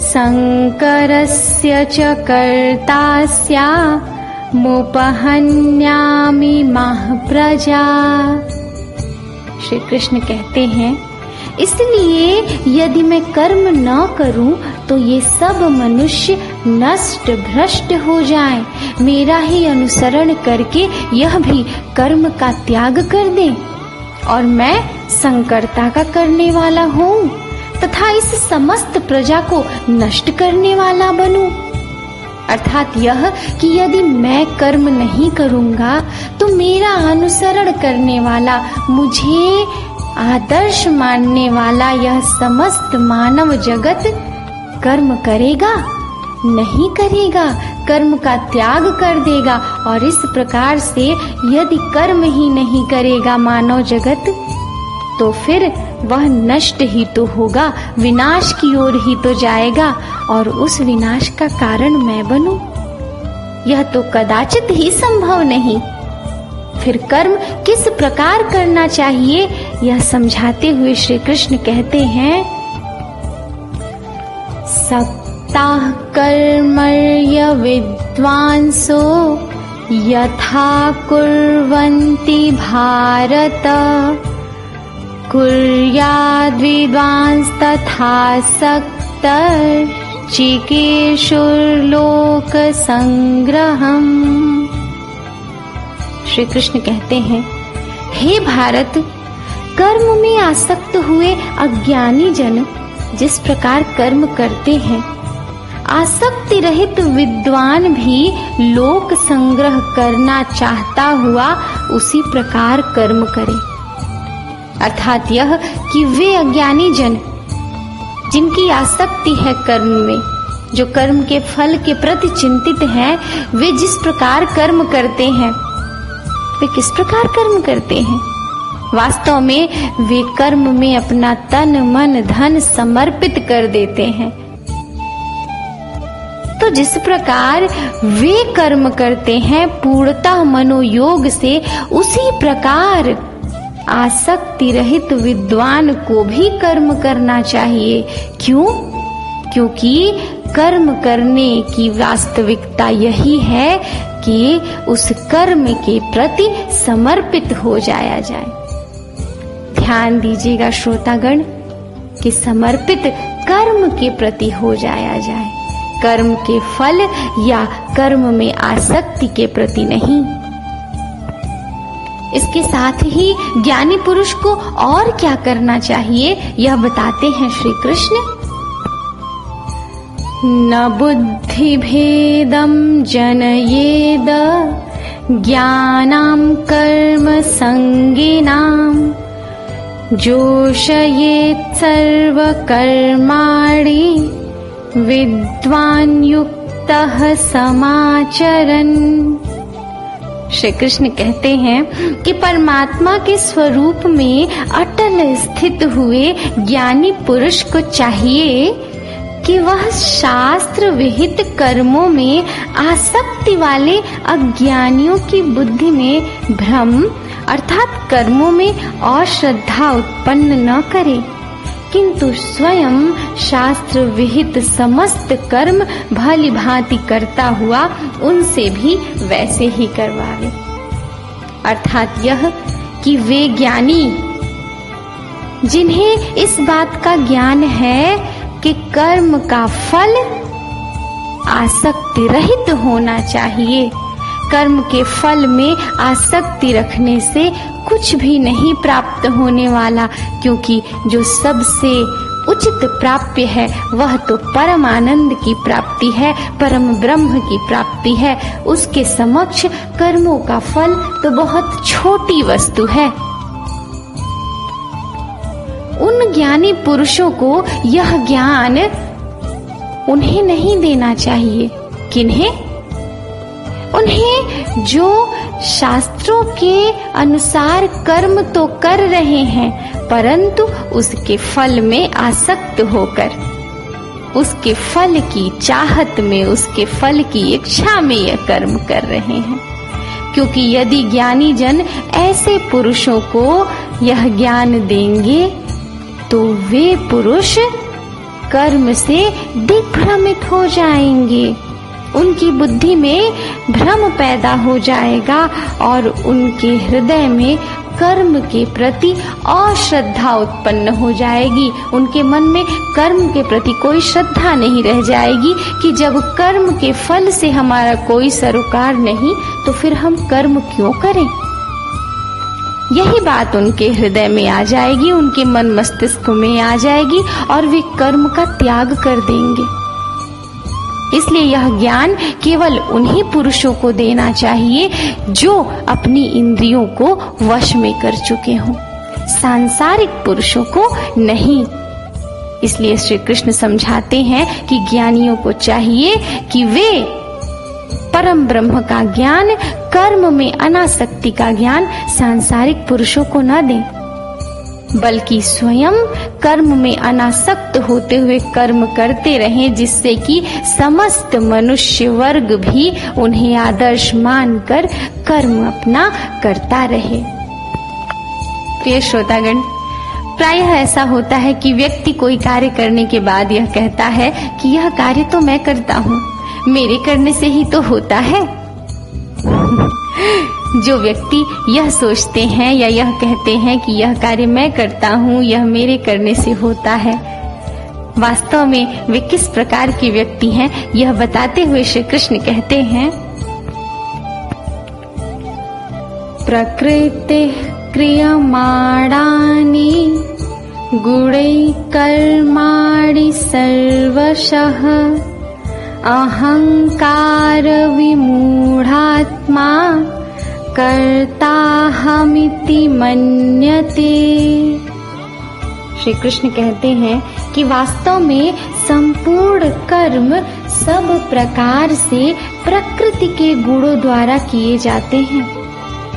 संकरस्य च कर्ता स्यामुपहन्यामि माः प्रजा। श्री कृष्ण कहते हैं, इसलिए यदि मैं कर्म न करूं तो ये सब मनुष्य नष्ट भ्रष्ट हो जाएं, मेरा ही अनुसरण करके यह भी कर्म का त्याग कर दें और मैं संकर्ता का करने वाला हूँ तथा इस समस्त प्रजा को नष्ट करने वाला बनूं। अर्थात यह कि यदि मैं कर्म नहीं करूंगा तो मेरा अनुसरण करने वाला, मुझे आदर्श मानने वाला यह समस्त मानव जगत कर्म करेगा नहीं करेगा, कर्म का त्याग कर देगा। और इस प्रकार से यदि कर्म ही नहीं करेगा मानव जगत तो फिर वह नष्ट ही तो होगा, विनाश की ओर ही तो जाएगा और उस विनाश का कारण मैं बनूं, यह तो कदाचित ही संभव नहीं। फिर कर्म किस प्रकार करना चाहिए यह समझाते हुए श्री कृष्ण कहते हैं, सप्ताह कर्मण्य विद्वांसो यथा कुर्वन्ति भारत, कुर्याद् विद्वांस तथा सक्तः चिकीर्षुर्लोक संग्रहम्। श्री कृष्ण कहते हैं, हे भारत, कर्म में आसक्त हुए अज्ञानी जन जिस प्रकार कर्म करते हैं, आसक्ति रहित विद्वान भी लोक संग्रह करना चाहता हुआ उसी प्रकार कर्म करे। अर्थात यह कि वे अज्ञानी जन जिनकी आसक्ति है कर्म में, जो कर्म के फल के प्रति चिंतित हैं, वे जिस प्रकार कर्म करते हैं, वे किस प्रकार कर्म करते हैं? वास्तव में वे कर्म में अपना तन मन धन समर्पित कर देते हैं। तो जिस प्रकार वे कर्म करते हैं पूर्णतः मनोयोग से, उसी प्रकार आसक्ति रहित विद्वान को भी कर्म करना चाहिए। क्यों? क्योंकि कर्म करने की वास्तविकता यही है कि उस कर्म के प्रति समर्पित हो जाया जाए। ध्यान दीजिएगा श्रोतागण कि समर्पित कर्म के प्रति हो जाया जाए, कर्म के फल या कर्म में आसक्ति के प्रति नहीं। इसके साथ ही ज्ञानी पुरुष को और क्या करना चाहिए यह बताते हैं श्री कृष्ण। न बुद्धि भेदम जनयेद ज्ञानाम कर्म संगिनाम, जोषयेत् सर्व कर्माणि विद्वान् युक्तः समाचरन्। श्री कृष्ण कहते हैं कि परमात्मा के स्वरूप में अटल स्थित हुए ज्ञानी पुरुष को चाहिए कि वह शास्त्र विहित कर्मों में आसक्ति वाले अज्ञानियों की बुद्धि में भ्रम अर्थात कर्मों में अश्रद्धा उत्पन्न न करे, किंतु स्वयं शास्त्र विहित समस्त कर्म भली भांति करता हुआ उनसे भी वैसे ही करवावे। अर्थात यह कि वे ज्ञानी जिन्हें इस बात का ज्ञान है कि कर्म का फल आसक्ति रहित होना चाहिए, कर्म के फल में आसक्ति रखने से कुछ भी नहीं प्राप्त होने वाला, क्योंकि जो सबसे उचित प्राप्य है वह तो परम आनंद की प्राप्ति है, परम ब्रह्म की प्राप्ति है। उसके समक्ष कर्मों का फल तो बहुत छोटी वस्तु है। उन ज्ञानी पुरुषों को यह ज्ञान उन्हें नहीं देना चाहिए। किन्हें? उन्हें जो शास्त्रों के अनुसार कर्म तो कर रहे हैं परंतु उसके फल में आसक्त होकर, उसके फल की चाहत में, उसके फल की इच्छा में यह कर्म कर रहे हैं। क्योंकि यदि ज्ञानी जन ऐसे पुरुषों को यह ज्ञान देंगे तो वे पुरुष कर्म से दिग्भ्रमित हो जाएंगे, उनकी बुद्धि में भ्रम पैदा हो जाएगा और उनके हृदय में कर्म के प्रति अश्रद्धा उत्पन्न हो जाएगी। उनके मन में कर्म के प्रति कोई श्रद्धा नहीं रह जाएगी कि जब कर्म के फल से हमारा कोई सरोकार नहीं तो फिर हम कर्म क्यों करें। यही बात उनके हृदय में आ जाएगी, उनके मन मस्तिष्क में आ जाएगी और वे कर्म का त्याग कर देंगे। इसलिए यह ज्ञान केवल उन्हीं पुरुषों को देना चाहिए जो अपनी इंद्रियों को वश में कर चुके हों, सांसारिक पुरुषों को नहीं। इसलिए श्री कृष्ण समझाते हैं कि ज्ञानियों को चाहिए कि वे परम ब्रह्म का ज्ञान, कर्म में अनासक्ति का ज्ञान सांसारिक पुरुषों को न दें, बल्कि स्वयं कर्म में अनासक्त होते हुए कर्म करते रहें, जिससे कि समस्त मनुष्य वर्ग भी उन्हें आदर्श मानकर कर्म अपना करता रहे। प्रिय श्रोतागण, प्रायः ऐसा होता है कि व्यक्ति कोई कार्य करने के बाद यह कहता है कि यह कार्य तो मैं करता हूँ, मेरे करने से ही तो होता है। जो व्यक्ति यह सोचते हैं या यह कहते हैं कि यह कार्य मैं करता हूँ, यह मेरे करने से होता है, वास्तव में वे किस प्रकार के व्यक्ति हैं, यह बताते हुए श्री कृष्ण कहते हैं, प्रकृति क्रियमाणानि गुणैः कर्माणि सर्वशः अहंकार विमूढ़ात्मा कर्ताहमिति मन्यते। श्री कृष्ण कहते हैं कि वास्तव में संपूर्ण कर्म सब प्रकार से प्रकृति के गुणों द्वारा किए जाते हैं,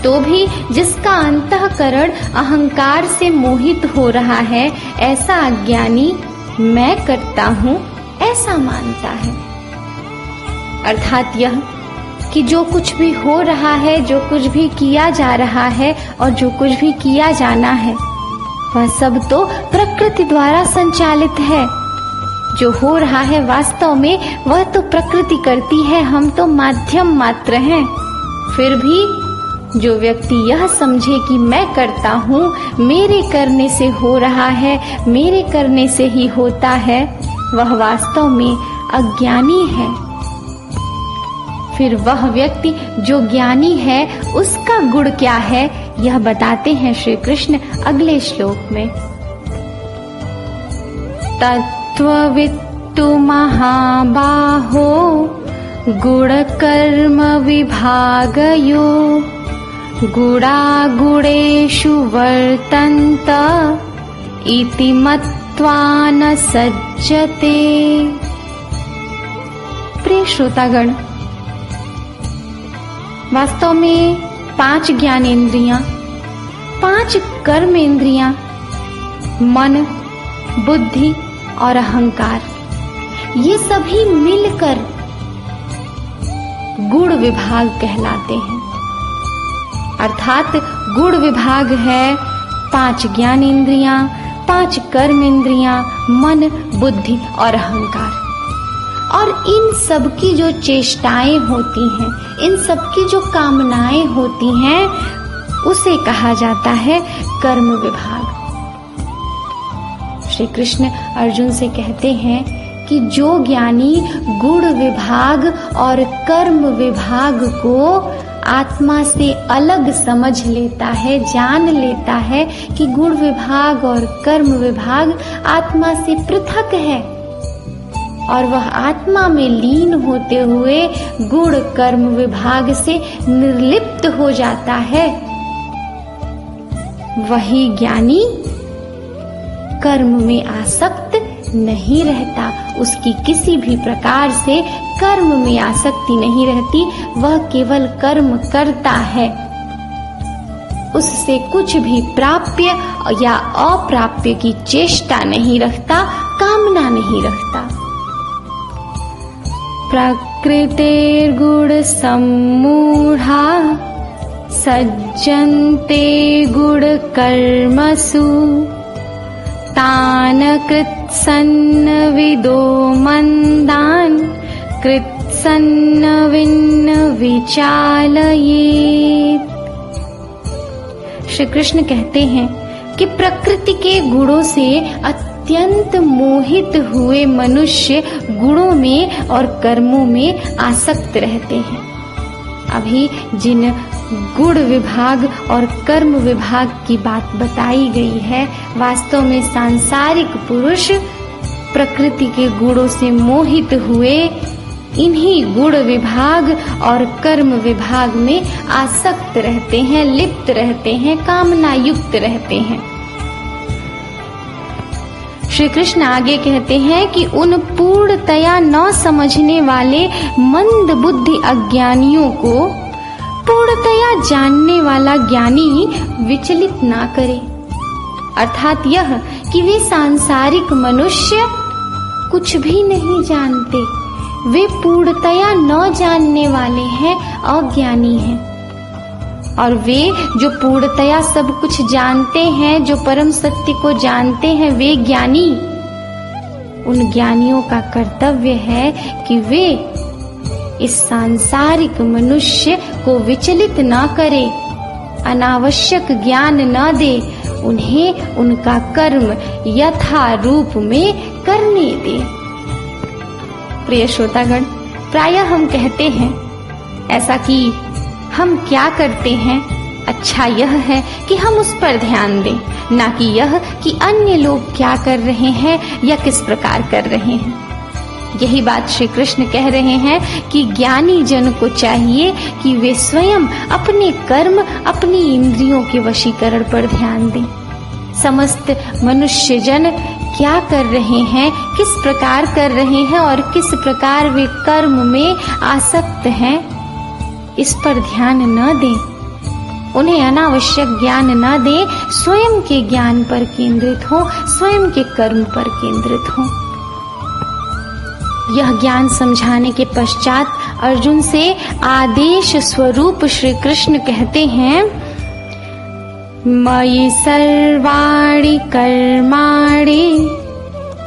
तो भी जिसका अंतःकरण अहंकार से मोहित हो रहा है, ऐसा अज्ञानी मैं करता हूँ ऐसा मानता है। अर्थात यह कि जो कुछ भी हो रहा है, जो कुछ भी किया जा रहा है और जो कुछ भी किया जाना है, वह सब तो प्रकृति द्वारा संचालित है। जो हो रहा है वास्तव में वह तो प्रकृति करती है, हम तो माध्यम मात्र हैं। फिर भी जो व्यक्ति यह समझे कि मैं करता हूँ, मेरे करने से हो रहा है, मेरे करने से ही होता है, वह वास्तव में अज्ञानी है। फिर वह व्यक्ति जो ज्ञानी है उसका गुण क्या है, यह बताते हैं श्री कृष्ण अगले श्लोक में। तत्त्ववित्तु महाबाहो गुणकर्म विभागयो गुणागुणेषु वर्तन्त इति मत्वा न सज्जते। प्रिय श्रोतागण, वास्तव में 5 ज्ञानेंद्रियां, 5 कर्म इंद्रियां, मन, बुद्धि और अहंकार, ये सभी मिलकर गुण विभाग कहलाते हैं। अर्थात गुण विभाग है 5 ज्ञानेंद्रियां, 5 कर्म इंद्रियां, मन, बुद्धि और अहंकार। और इन सब की जो चेष्टाएं होती हैं, इन सब की जो कामनाएं होती हैं, उसे कहा जाता है कर्म विभाग। श्री कृष्ण अर्जुन से कहते हैं कि जो ज्ञानी गुण विभाग और कर्म विभाग को आत्मा से अलग समझ लेता है, जान लेता है कि गुण विभाग और कर्म विभाग आत्मा से पृथक है, और वह आत्मा में लीन होते हुए गुण कर्म विभाग से निर्लिप्त हो जाता है, वही ज्ञानी कर्म में आसक्त नहीं रहता। उसकी किसी भी प्रकार से कर्म में आसक्ति नहीं रहती, वह केवल कर्म करता है, उससे कुछ भी प्राप्य या अप्राप्य की चेष्टा नहीं रखता, कामना नहीं रखता। प्रकृतेर्गुण सम्मूढ़ा सज्जन्ते गुण कर्मसु तान् कृत्सन्न विदो मंदान् कृत्स्नविदो सन्न विन्न विचालयेत्। श्री कृष्ण कहते हैं कि प्रकृति के गुणों से अत्यंत मोहित हुए मनुष्य गुणों में और कर्मों में आसक्त रहते हैं। अभी जिन गुण विभाग और कर्म विभाग की बात बताई गई है, वास्तव में सांसारिक पुरुष प्रकृति के गुणों से मोहित हुए इन्हीं गुण विभाग और कर्म विभाग में आसक्त रहते हैं, लिप्त रहते हैं, कामना युक्त रहते हैं। श्री कृष्ण आगे कहते हैं कि उन पूर्णतया न समझने वाले मंद बुद्धि अज्ञानियों को पूर्णतया जानने वाला ज्ञानी विचलित ना करे। अर्थात यह कि वे सांसारिक मनुष्य कुछ भी नहीं जानते, वे पूर्णतया न जानने वाले हैं, अज्ञानी हैं। और वे जो पूर्णतया सब कुछ जानते हैं, जो परम सत्य को जानते हैं, वे ज्ञानी, उन ज्ञानियों का कर्तव्य है कि वे इस सांसारिक मनुष्य को विचलित न करे, अनावश्यक ज्ञान न दे, उन्हें उनका कर्म यथा रूप में करने दे। प्रिय श्रोतागण, प्रायः हम कहते हैं ऐसा कि हम क्या करते हैं, अच्छा यह है कि हम उस पर ध्यान दें, ना कि यह कि अन्य लोग क्या कर रहे हैं या किस प्रकार कर रहे हैं। यही बात श्री कृष्ण कह रहे हैं कि ज्ञानी जन को चाहिए कि वे स्वयं अपने कर्म, अपनी इंद्रियों के वशीकरण पर ध्यान दें। समस्त मनुष्य जन क्या कर रहे हैं, किस प्रकार कर रहे हैं और किस प्रकार वे कर्म में आसक्त हैं, इस पर ध्यान न दें, उन्हें अनावश्यक ज्ञान न दें, स्वयं के ज्ञान पर केंद्रित हो, स्वयं के कर्म पर केंद्रित हो। यह ज्ञान समझाने के पश्चात अर्जुन से आदेश स्वरूप श्री कृष्ण कहते हैं, मयि सर्वाणि कर्माणि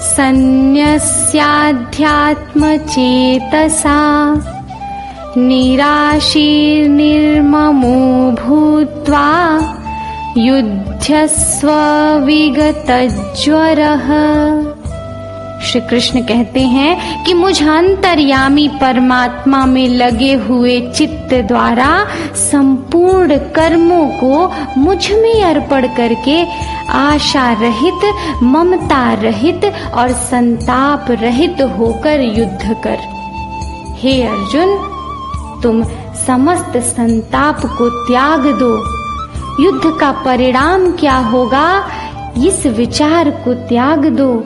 सन्न्यस्याध्यात्म चेतसा निराशीर्निर्ममो भूत्वा युध्यस्व विगतज्वरः। श्री कृष्ण कहते हैं कि मुझ अंतर्यामी परमात्मा में लगे हुए चित्त द्वारा संपूर्ण कर्मों को मुझ में अर्पण करके आशा रहित, ममता रहित और संताप रहित होकर युद्ध कर। हे अर्जुन, तुम समस्त संताप को त्याग दो। युद्ध का परिणाम क्या होगा, इस विचार को त्याग दो।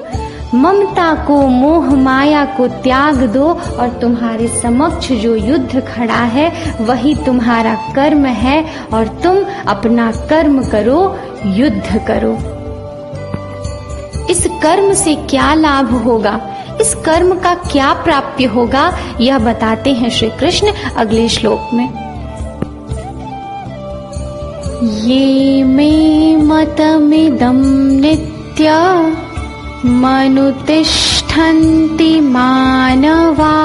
ममता को, मोह माया को त्याग दो और तुम्हारे समक्ष जो युद्ध खड़ा है वही तुम्हारा कर्म है और तुम अपना कर्म करो, युद्ध करो। इस कर्म से क्या लाभ होगा, इस कर्म का क्या प्राप्य होगा, यह बताते हैं श्री कृष्ण अगले श्लोक में। ये मे मतमिदं नित्य मनुतिष्ठन्ति मानवा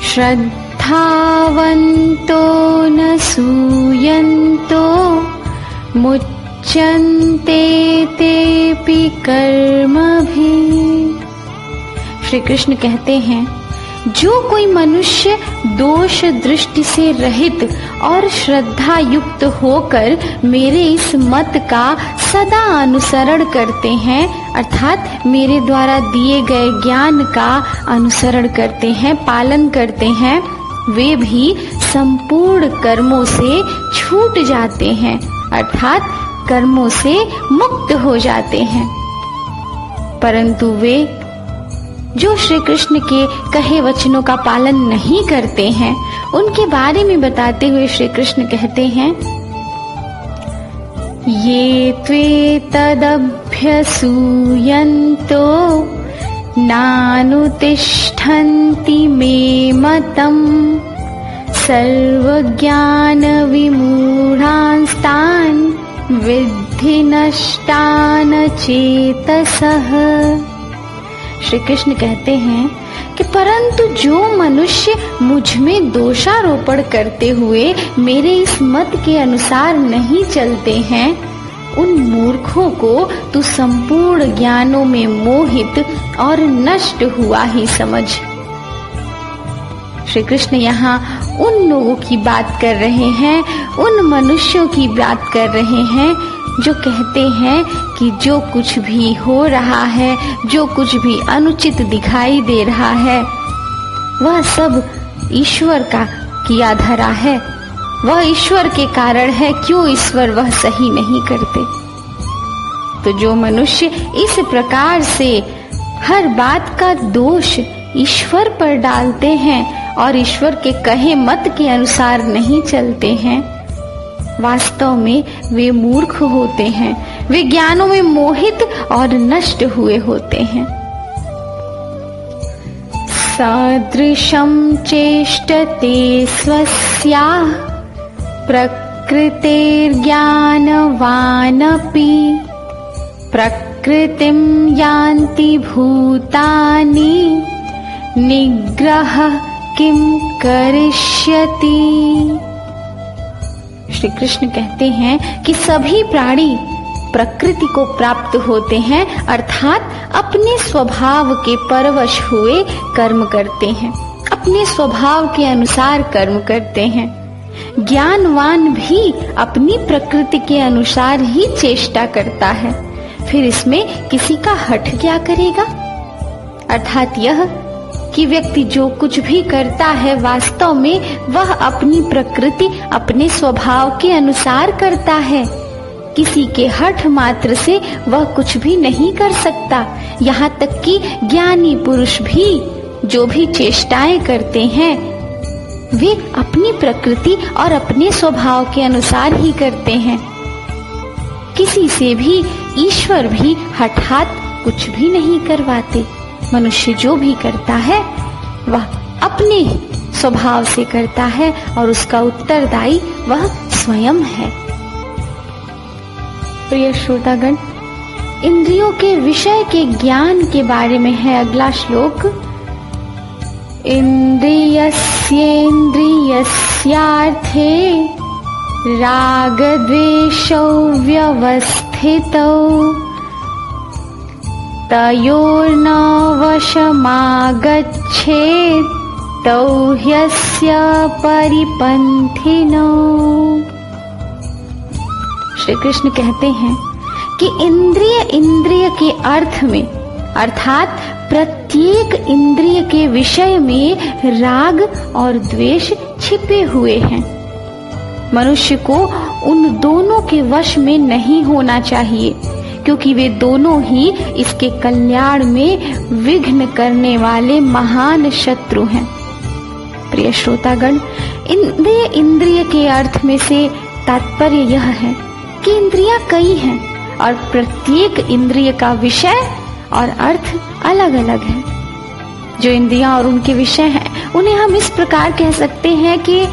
श्रद्धावन्तो न सूयन्तो मुच्यन्ते तेऽपि कर्मभिः। श्री कृष्ण कहते हैं, जो कोई मनुष्य दोष दृष्टि से रहित और श्रद्धा युक्त होकर मेरे इस मत का सदा अनुसरण करते हैं, अर्थात मेरे द्वारा दिए गए ज्ञान का अनुसरण करते हैं, पालन करते हैं, वे भी संपूर्ण कर्मों से छूट जाते हैं, अर्थात कर्मों से मुक्त हो जाते हैं। परंतु वे जो श्री कृष्ण के कहे वचनों का पालन नहीं करते हैं, उनके बारे में बताते हुए श्री कृष्ण कहते हैं, ये त्वेतदभ्यसूयन्तो नानुतिष्ठन्ति मे मतम् सर्वज्ञान विमूढांस्तान् विद्धि नष्टान् चेतसः। श्री कृष्ण कहते हैं कि परंतु जो मनुष्य मुझ में दोषारोपण करते हुए मेरे इस मत के अनुसार नहीं चलते हैं, उन मूर्खों को तू संपूर्ण ज्ञानों में मोहित और नष्ट हुआ ही समझ। श्री कृष्ण यहाँ उन लोगों की बात कर रहे हैं, उन मनुष्यों की बात कर रहे हैं जो कहते हैं कि जो कुछ भी हो रहा है, जो कुछ भी अनुचित दिखाई दे रहा है, वह सब ईश्वर का किया धरा है, वह ईश्वर के कारण है, क्यों ईश्वर वह सही नहीं करते। तो जो मनुष्य इस प्रकार से हर बात का दोष ईश्वर पर डालते हैं और ईश्वर के कहे मत के अनुसार नहीं चलते हैं, वास्तव में वे मूर्ख होते हैं, वे ज्ञानों में मोहित और नष्ट हुए होते हैं। सदृशं चेष्टते स्वस्याः प्रकृतिर्ज्ञानवानपि प्रकृतिं यान्ति भूतानि निग्रहः किम करिष्यति। श्री कृष्ण कहते हैं कि सभी प्राणी प्रकृति को प्राप्त होते हैं, अर्थात अपने स्वभाव के परवश हुए कर्म करते हैं, अपने स्वभाव के अनुसार कर्म करते हैं। ज्ञानवान भी अपनी प्रकृति के अनुसार ही चेष्टा करता है, फिर इसमें किसी का हठ क्या करेगा। अर्थात यह कि व्यक्ति जो कुछ भी करता है वास्तव में वह अपनी प्रकृति, अपने स्वभाव के अनुसार करता है, किसी के हठ मात्र से वह कुछ भी नहीं कर सकता। यहाँ तक कि ज्ञानी पुरुष भी जो भी चेष्टाएं करते हैं वे अपनी प्रकृति और अपने स्वभाव के अनुसार ही करते हैं। किसी से भी ईश्वर भी हठात कुछ भी नहीं करवाते। मनुष्य जो भी करता है वह अपने स्वभाव से करता है और उसका उत्तरदायी वह स्वयं है। प्रिय श्रोतागण, इंद्रियों के विषय के ज्ञान के बारे में है अगला श्लोक। इंद्रियस्येन्द्रियस्यार्थे रागद्वेषौ व्यवस्थितौ तयोर्न वशमागच्छेत् तौ ह्यस्य परिपन्थिनौ। श्री कृष्ण कहते हैं कि इंद्रिय के अर्थ में अर्थात प्रत्येक इंद्रिय के विषय में राग और द्वेष छिपे हुए हैं। मनुष्य को उन दोनों के वश में नहीं होना चाहिए, क्योंकि वे दोनों ही इसके कल्याण में विघ्न करने वाले महान शत्रु हैं। प्रिय श्रोतागण, इंद्रिय के अर्थ में से तात्पर्य यह है कि इंद्रियां कई हैं और प्रत्येक इंद्रिय का विषय और अर्थ अलग अलग है। जो इंद्रियां और उनके विषय हैं उन्हें हम इस प्रकार कह सकते हैं कि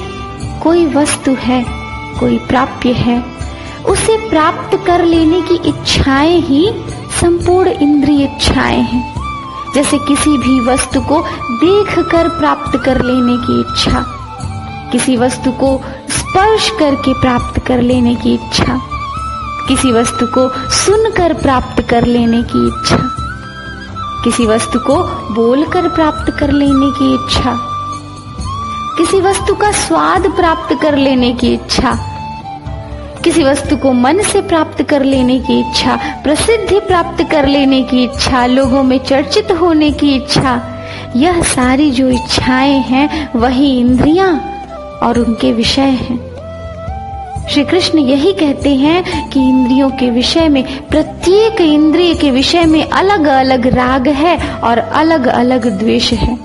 कोई वस्तु है, कोई प्राप्य है, उसे प्राप्त कर लेने की इच्छाएं ही संपूर्ण इंद्रिय इच्छाएं हैं। जैसे किसी भी वस्तु को देखकर प्राप्त कर लेने की इच्छा, किसी वस्तु को स्पर्श करके प्राप्त कर लेने की इच्छा, किसी वस्तु को सुनकर प्राप्त कर लेने की इच्छा, किसी वस्तु को बोलकर प्राप्त कर लेने की इच्छा, किसी वस्तु का स्वाद प्राप्त कर लेने की इच्छा, किसी वस्तु को मन से प्राप्त कर लेने की इच्छा, प्रसिद्धि प्राप्त कर लेने की इच्छा, लोगों में चर्चित होने की इच्छा। यह सारी जो इच्छाएं हैं वही इंद्रियां और उनके विषय हैं। श्री कृष्ण यही कहते हैं कि इंद्रियों के विषय में, प्रत्येक इंद्रिय के विषय में अलग अलग राग है और अलग अलग द्वेष है।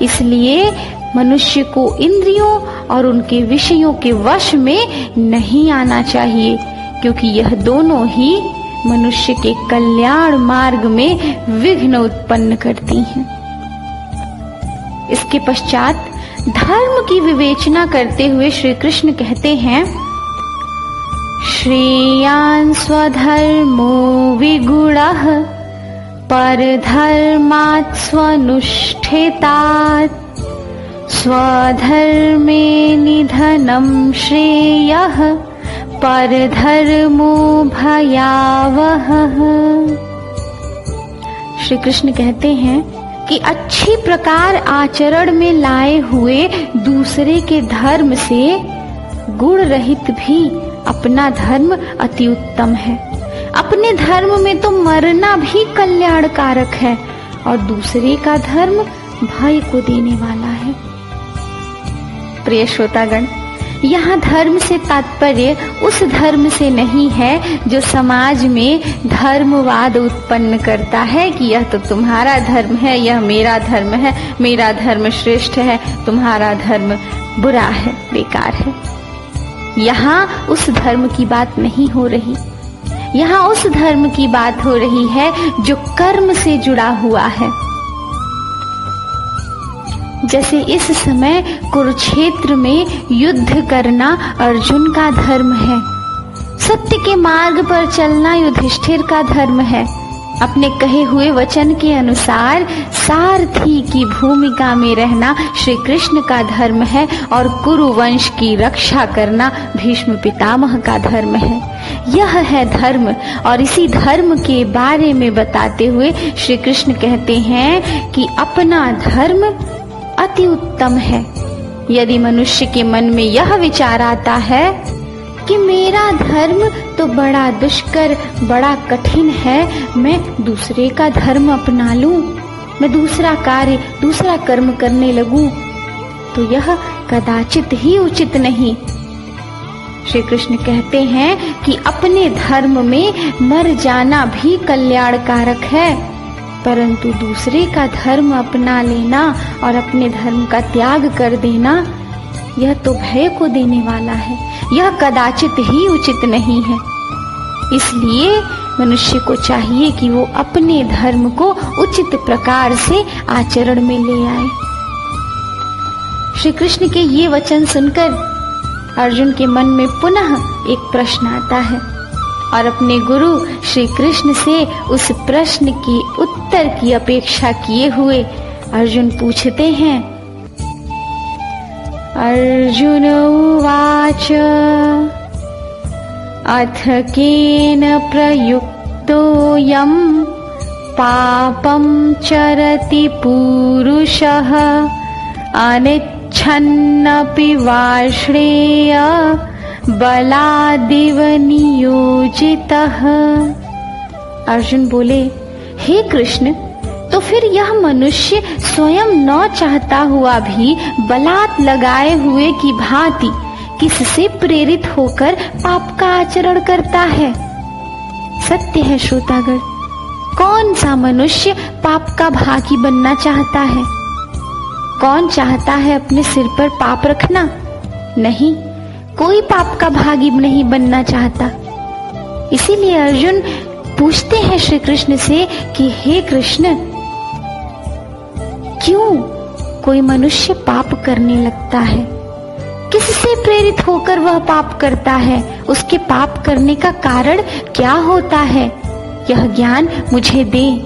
इसलिए मनुष्य को इंद्रियों और उनके विषयों के वश में नहीं आना चाहिए, क्योंकि यह दोनों ही मनुष्य के कल्याण मार्ग में विघ्न उत्पन्न करती हैं। इसके पश्चात धर्म की विवेचना करते हुए श्री कृष्ण कहते हैं, श्रेयान् स्वधर्मो विगुणः परधर्मात् स्वनुष्ठितात् स्वधर्मे निधनं श्रेयः परधर्मो भयावहः। श्री कृष्ण कहते हैं कि अच्छी प्रकार आचरण में लाए हुए दूसरे के धर्म से गुण रहित भी अपना धर्म अति उत्तम है। अपने धर्म में तो मरना भी कल्याणकारक है और दूसरे का धर्म भय को देने वाला है। प्रिय श्रोतागण, यहाँ धर्म से तात्पर्य उस धर्म से नहीं है जो समाज में धर्मवाद उत्पन्न करता है कि यह तो तुम्हारा धर्म है, यह मेरा धर्म है, मेरा धर्म श्रेष्ठ है, तुम्हारा धर्म बुरा है, बेकार है। यहाँ उस धर्म की बात नहीं हो रही। यहाँ उस धर्म की बात हो रही है जो कर्म से जुड़ा हुआ है। जैसे इस समय कुरुक्षेत्र में युद्ध करना अर्जुन का धर्म है, सत्य के मार्ग पर चलना युधिष्ठिर का धर्म है, अपने कहे हुए वचन के अनुसार सारथी की भूमिका में रहना श्री कृष्ण का धर्म है और कुरु वंश की रक्षा करना भीष्म पितामह का धर्म है। यह है धर्म और इसी धर्म के बारे में बताते हुए श्री कृष्ण कहते हैं कि अपना धर्म अति उत्तम है। यदि मनुष्य के मन में यह विचार आता है कि मेरा धर्म तो बड़ा दुष्कर, बड़ा कठिन है, मैं दूसरे का धर्म अपना लूं, मैं दूसरा कार्य, दूसरा कर्म करने लगूं, तो यह कदाचित ही उचित नहीं। श्री कृष्ण कहते हैं कि अपने धर्म में मर जाना भी कल्याणकारक है, परंतु दूसरे का धर्म अपना लेना और अपने धर्म का त्याग कर देना यह तो भय को देने वाला है, यह कदाचित ही उचित नहीं है। इसलिए मनुष्य को चाहिए कि वो अपने धर्म को उचित प्रकार से आचरण में ले आए। श्री कृष्ण के ये वचन सुनकर अर्जुन के मन में पुनः एक प्रश्न आता है और अपने गुरु श्री कृष्ण से उस प्रश्न की उत्तर की अपेक्षा किए हुए अर्जुन पूछते हैं। अर्जुन उवाच अथ केन प्रयुक्तोऽयं पापं चरति पूरुषः अनिच्छन्नपि वा श्रेय बलादिव नियोजितः। अर्जुन बोले, हे कृष्ण, तो फिर यह मनुष्य स्वयं न चाहता हुआ भी बलात् लगाए हुए की भांति किससे प्रेरित होकर पाप का आचरण करता है? सत्य है श्रोतागण, कौन सा मनुष्य पाप का भागी बनना चाहता है? कौन चाहता है अपने सिर पर पाप रखना? नहीं, कोई पाप का भागी नहीं बनना चाहता। इसीलिए अर्जुन पूछते हैं श्री कृष्ण से कि हे कृष्ण, क्यों कोई मनुष्य पाप करने लगता है? किससे प्रेरित होकर वह पाप करता है? उसके पाप करने का कारण क्या होता है? यह ज्ञान मुझे दे।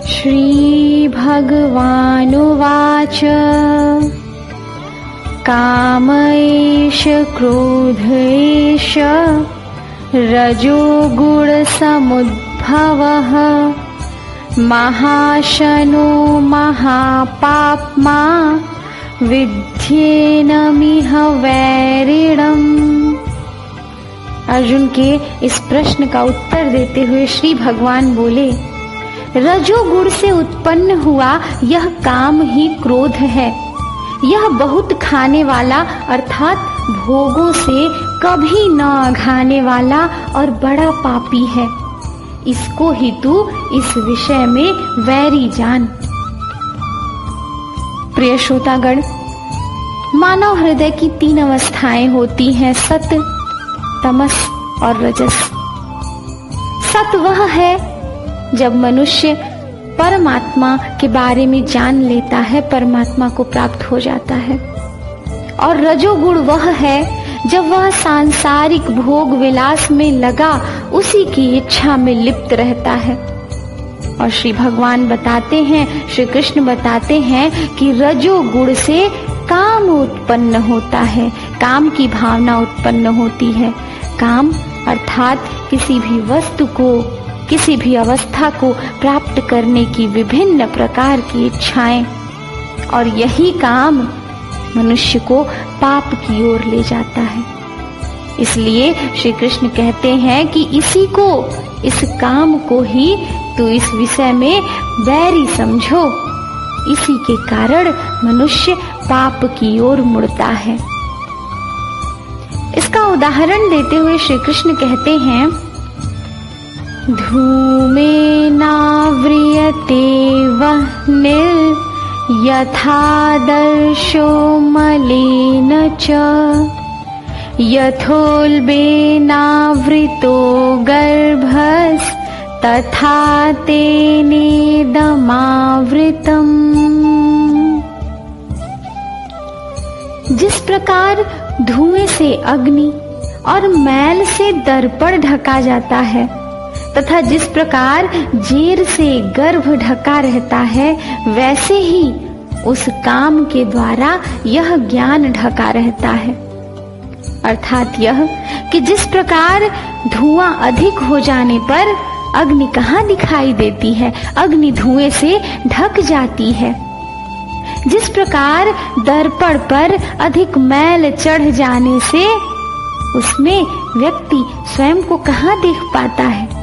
श्री भगवानुवाच काम एष क्रोध एष रजोगुण समुद्भवः महाशनो महापाप्मा विद्येनमिह वैरिणम्। अर्जुन के इस प्रश्न का उत्तर देते हुए श्री भगवान बोले, रजोगुण से उत्पन्न हुआ यह काम ही क्रोध है। यह बहुत खाने वाला अर्थात भोगों से कभी न घाने वाला और बड़ा पापी है। इसको ही तू इस विषय में वैरी जान। प्रिय श्रोतागण, मानव हृदय की 3 अवस्थाएं होती हैं, सत, तमस और रजस। सत वह है जब मनुष्य परमात्मा के बारे में जान लेता है, परमात्मा को प्राप्त हो जाता है। और रजोगुण वह है जब वह सांसारिक भोग विलास में लगा उसी की इच्छा में लिप्त रहता है। और श्री भगवान बताते हैं, श्री कृष्ण बताते हैं कि रजोगुण से काम उत्पन्न होता है, काम की भावना उत्पन्न होती है। काम अर्थात किसी भी वस्तु को, किसी भी अवस्था को प्राप्त करने की विभिन्न प्रकार की इच्छाएं, और यही काम मनुष्य को पाप की ओर ले जाता है। इसलिए श्री कृष्ण कहते हैं कि इसी को, इस काम को ही तू इस विषय में बैरी समझो। इसी के कारण मनुष्य पाप की ओर मुड़ता है। इसका उदाहरण देते हुए श्री कृष्ण कहते हैं, धूमेनाव्रियते वह्निर् यथादर्शो मलिन च यथोल्बेनावृतो गर्भस् तथा तेनेदमावृतम्। जिस प्रकार धुएं से अग्नि और मैल से दर्पण ढका जाता है तथा जिस प्रकार जेर से गर्भ ढका रहता है, वैसे ही उस काम के द्वारा यह ज्ञान ढका रहता है। अर्थात यह कि जिस प्रकार धुआं अधिक हो जाने पर अग्नि कहाँ दिखाई देती है, अग्नि धुएं से ढक जाती है। जिस प्रकार दर्पण पर अधिक मैल चढ़ जाने से उसमें व्यक्ति स्वयं को कहाँ देख पाता है,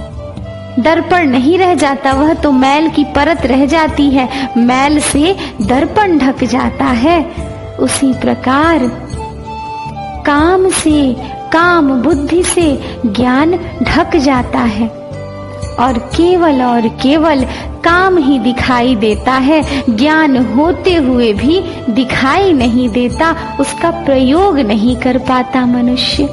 दर्पण नहीं रह जाता, वह तो मैल की परत रह जाती है, मैल से दर्पण ढक जाता है। उसी प्रकार काम से, काम बुद्धि से ज्ञान ढक जाता है और केवल काम ही दिखाई देता है, ज्ञान होते हुए भी दिखाई नहीं देता, उसका प्रयोग नहीं कर पाता मनुष्य।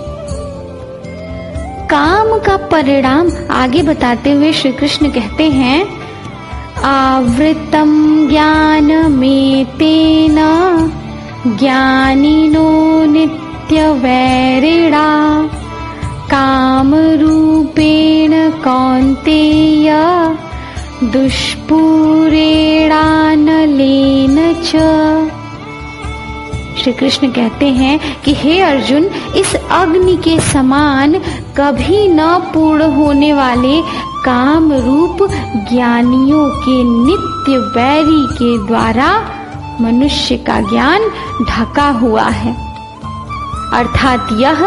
काम का परिणाम आगे बताते हुए श्री कृष्ण कहते हैं, आवृतम ज्ञानमेतेन ज्ञानिनो नित्यवैरिणा काम रूपेण कौन्तेय दुष्पूरेणानलेन च। श्री कृष्ण कहते हैं कि हे अर्जुन, इस अग्नि के समान कभी न पूर्ण होने वाले काम रूप ज्ञानियों के नित्य बैरी के द्वारा मनुष्य का ज्ञान ढका हुआ है। अर्थात यह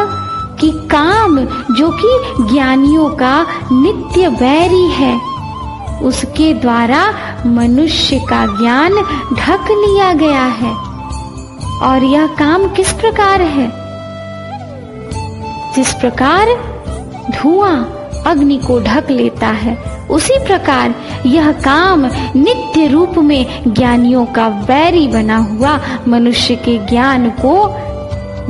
कि काम जो कि ज्ञानियों का नित्य बैरी है, उसके द्वारा मनुष्य का ज्ञान ढक लिया गया है। और यह काम किस प्रकार है? जिस प्रकार धुआं अग्नि को ढक लेता है, उसी प्रकार यह काम नित्य रूप में ज्ञानियों का बैरी बना हुआ मनुष्य के ज्ञान को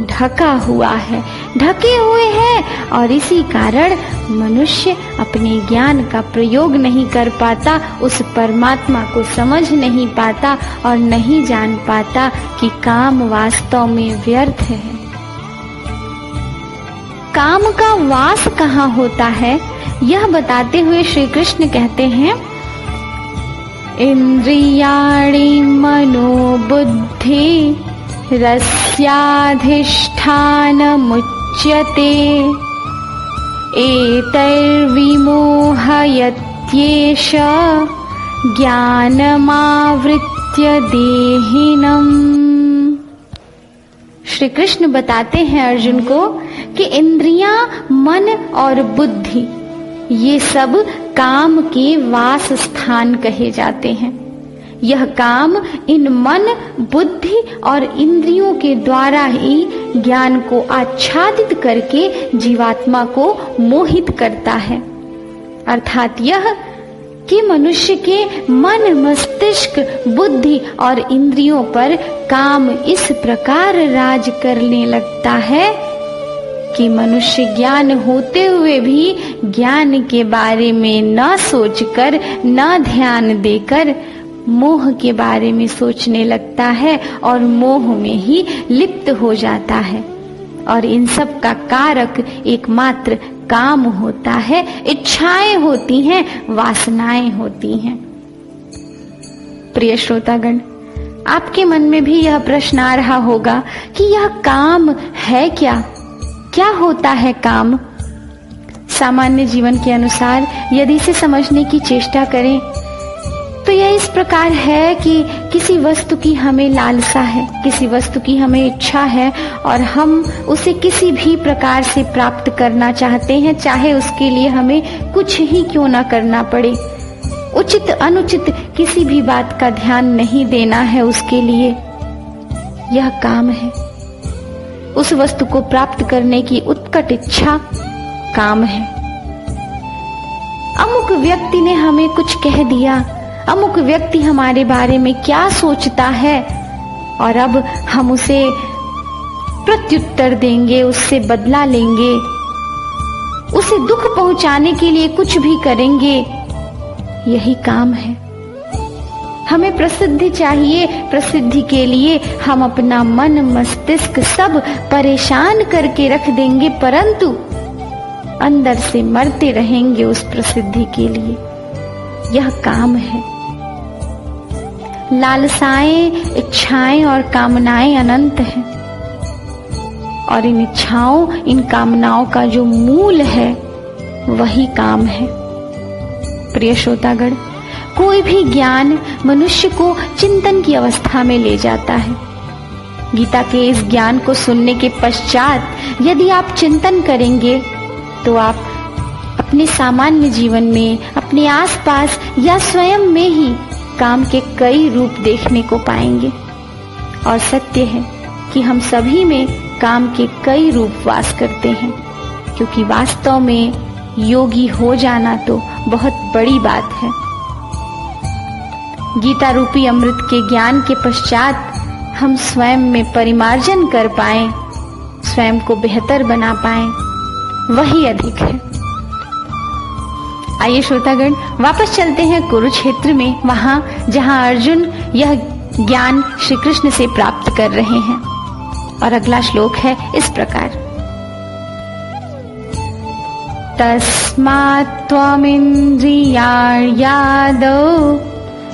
ढका हुआ है, ढके हुए हैं। और इसी कारण मनुष्य अपने ज्ञान का प्रयोग नहीं कर पाता, उस परमात्मा को समझ नहीं पाता और नहीं जान पाता कि काम वास्तव में व्यर्थ है। काम का वास कहाँ होता है, यह बताते हुए श्री कृष्ण कहते हैं, इंद्रियाणि मनोबुद्धि रस्याधिष्ठानमुच्यते एतैर्विमोहयत्येष ज्ञानमावृत्य देहिनम्। श्री कृष्ण बताते हैं अर्जुन को कि इंद्रियां, मन और बुद्धि ये सब काम के वास स्थान कहे जाते हैं। यह काम इन मन, बुद्धि और इंद्रियों के द्वारा ही ज्ञान को आच्छादित करके जीवात्मा को मोहित करता है। अर्थात यह कि मनुष्य के मन, मस्तिष्क, बुद्धि और इंद्रियों पर काम इस प्रकार राज करने लगता है कि मनुष्य ज्ञान होते हुए भी ज्ञान के बारे में न सोचकर, न ध्यान देकर मोह के बारे में सोचने लगता है और मोह में ही लिप्त हो जाता है। और इन सब का कारक एकमात्र काम होता है, इच्छाएं होती हैं, वासनाएं होती हैं। प्रिय श्रोतागण, आपके मन में भी यह प्रश्न आ रहा होगा कि यह काम है क्या? क्या होता है काम? सामान्य जीवन के अनुसार यदि इसे समझने की चेष्टा करें तो यह इस प्रकार है कि किसी वस्तु की हमें लालसा है, किसी वस्तु की हमें इच्छा है और हम उसे किसी भी प्रकार से प्राप्त करना चाहते हैं, चाहे उसके लिए हमें कुछ ही क्यों ना करना पड़े। उचित अनुचित किसी भी बात का ध्यान नहीं देना है उसके लिए। यह काम है। उस वस्तु को प्राप्त करने की उत्कट इच्छा काम है। अमुक व्यक्ति ने हमें कुछ कह दिया, अमुक व्यक्ति हमारे बारे में क्या सोचता है, और अब हम उसे प्रत्युत्तर देंगे, उससे बदला लेंगे, उसे दुख पहुंचाने के लिए कुछ भी करेंगे। यही काम है। हमें प्रसिद्धि चाहिए, प्रसिद्धि के लिए हम अपना मन मस्तिष्क सब परेशान करके रख देंगे, परंतु अंदर से मरते रहेंगे उस प्रसिद्धि के लिए। यह काम है। लालसाएं, इच्छाएं और कामनाएं अनंत हैं, और इन इच्छाओं, इन कामनाओं का जो मूल है वही काम है। प्रिय श्रोतागण, कोई भी ज्ञान मनुष्य को चिंतन की अवस्था में ले जाता है। गीता के इस ज्ञान को सुनने के पश्चात यदि आप चिंतन करेंगे तो आप अपने सामान्य जीवन में, अपने आसपास या स्वयं में ही काम के कई रूप देखने को पाएंगे। और सत्य है कि हम सभी में काम के कई रूप वास करते हैं, क्योंकि वास्तव में योगी हो जाना तो बहुत बड़ी बात है। गीता रूपी अमृत के ज्ञान के पश्चात हम स्वयं में परिमार्जन कर पाएं, स्वयं को बेहतर बना पाएं, वही अधिक है। आइए श्रोतागण, वापस चलते हैं कुरुक्षेत्र में, वहां जहां अर्जुन यह ज्ञान श्री कृष्ण से प्राप्त कर रहे हैं। और अगला श्लोक है इस प्रकार: तस्मात् त्वमिन्द्रियार्यादौ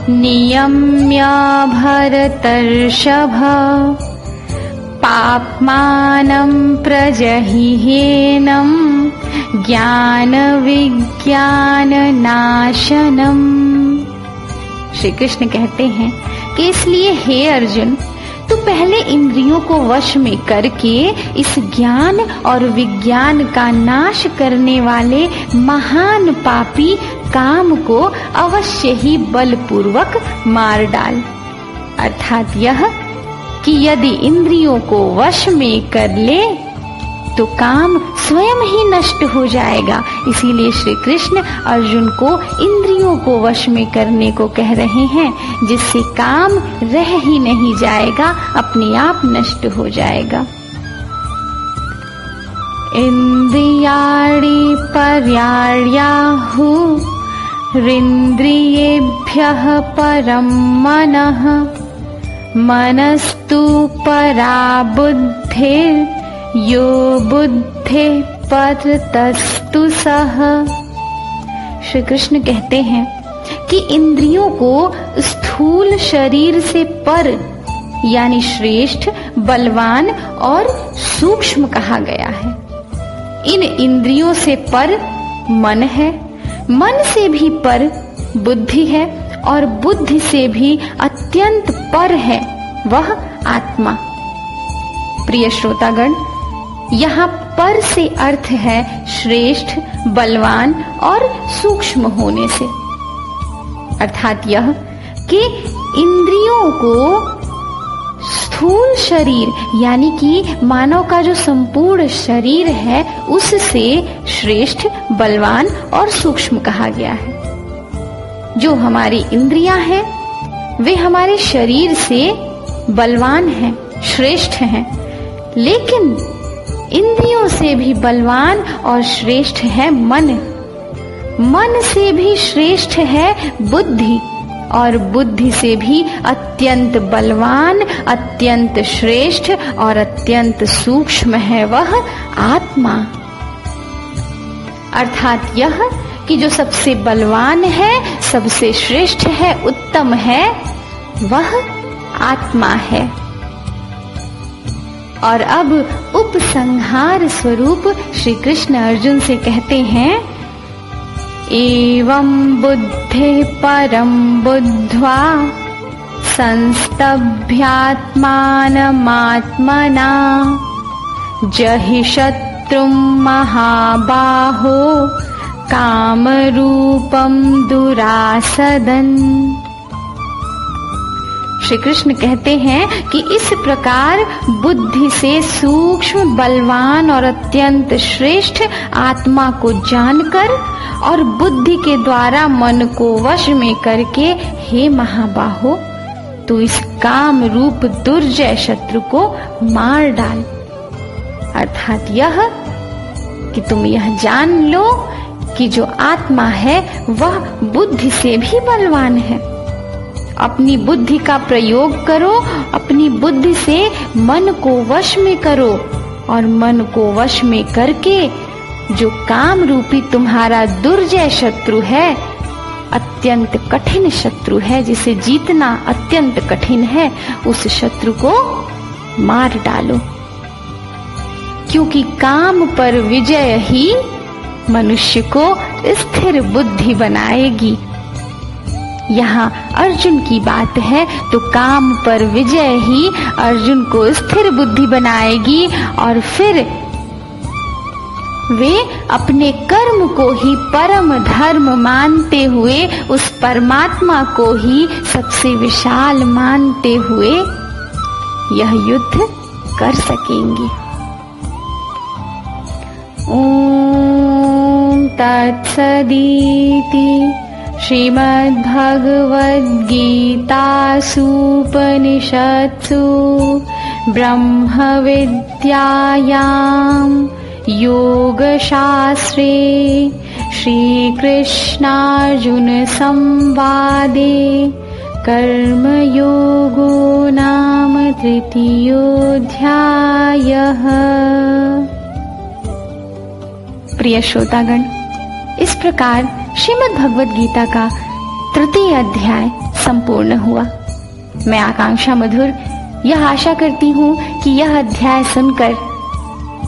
नियम्य भरतर्षभ पाप्मानं प्रजहिहेनं ज्ञान विज्ञान नाशनम। श्री कृष्ण कहते हैं कि इसलिए हे अर्जुन, तू पहले इंद्रियों को वश में करके इस ज्ञान और विज्ञान का नाश करने वाले महान पापी काम को अवश्य ही बलपूर्वक मार डाल। अर्थात यह कि यदि इंद्रियों को वश में कर ले तो काम स्वयं ही नष्ट हो जाएगा। इसीलिए श्री कृष्ण अर्जुन को इंद्रियों को वश में करने को कह रहे हैं, जिससे काम रह ही नहीं जाएगा, अपने आप नष्ट हो जाएगा। इंद्रियाणि पर्यार्याहुः इंद्रियेभ्यः परं मनः मनस्तु परा बुद्धिर् यो बुद्धि परतस्तु सः। श्री कृष्ण कहते हैं कि इंद्रियों को स्थूल शरीर से पर यानी श्रेष्ठ, बलवान और सूक्ष्म कहा गया है। इन इंद्रियों से पर मन है, मन से भी पर बुद्धि है, और बुद्धि से भी अत्यंत पर है वह आत्मा। प्रिय श्रोतागण, यहाँ पर से अर्थ है श्रेष्ठ, बलवान और सूक्ष्म होने से। अर्थात यह कि इंद्रियों को स्थूल शरीर यानी कि मानव का जो संपूर्ण शरीर है उससे श्रेष्ठ, बलवान और सूक्ष्म कहा गया है। जो हमारी इंद्रियां हैं वे हमारे शरीर से बलवान हैं, श्रेष्ठ हैं, लेकिन इंद्रियों से भी बलवान और श्रेष्ठ है मन। मन से भी श्रेष्ठ है बुद्धि, और बुद्धि से भी अत्यंत बलवान, अत्यंत श्रेष्ठ और अत्यंत सूक्ष्म है वह आत्मा। अर्थात यह कि जो सबसे बलवान है, सबसे श्रेष्ठ है, उत्तम है, वह आत्मा है। और अब उपसंहार स्वरूप श्री कृष्ण अर्जुन से कहते हैं, एवं बुद्धि परम बुद्ध्वा संस्तभ्यात्मानमात्मना जहि शत्रुं महाबाहो कामरूपं दुरासदन्। श्री कृष्ण कहते हैं कि इस प्रकार बुद्धि से सूक्ष्म, बलवान और अत्यंत श्रेष्ठ आत्मा को जानकर और बुद्धि के द्वारा मन को वश में करके, हे महाबाहो, तू इस काम रूप दुर्जय शत्रु को मार डाल। अर्थात यह कि तुम यह जान लो कि जो आत्मा है वह बुद्धि से भी बलवान है। अपनी बुद्धि का प्रयोग करो, अपनी बुद्धि से मन को वश में करो और मन को वश में करके जो काम रूपी तुम्हारा दुर्जय शत्रु है, अत्यंत कठिन शत्रु है, जिसे जीतना अत्यंत कठिन है, उस शत्रु को मार डालो। क्योंकि काम पर विजय ही मनुष्य को स्थिर बुद्धि बनाएगी। यहाँ अर्जुन की बात है तो काम पर विजय ही अर्जुन को स्थिर बुद्धि बनाएगी और फिर वे अपने कर्म को ही परम धर्म मानते हुए, उस परमात्मा को ही सबसे विशाल मानते हुए यह युद्ध कर सकेंगे। ओम तत्सदिति श्रीमद्भगवद्गीतासूपनिषत्सु ब्रह्मविद्यायां योगशास्त्रे श्रीकृष्णार्जुनसंवादे कर्मयोगो नाम तृतीयोऽध्यायः। प्रिय श्रोतागण, इस प्रकार श्रीमद् भगवद गीता का तृतीय अध्याय संपूर्ण हुआ। मैं आकांक्षा मधुर यह आशा करती हूँ कि यह अध्याय सुनकर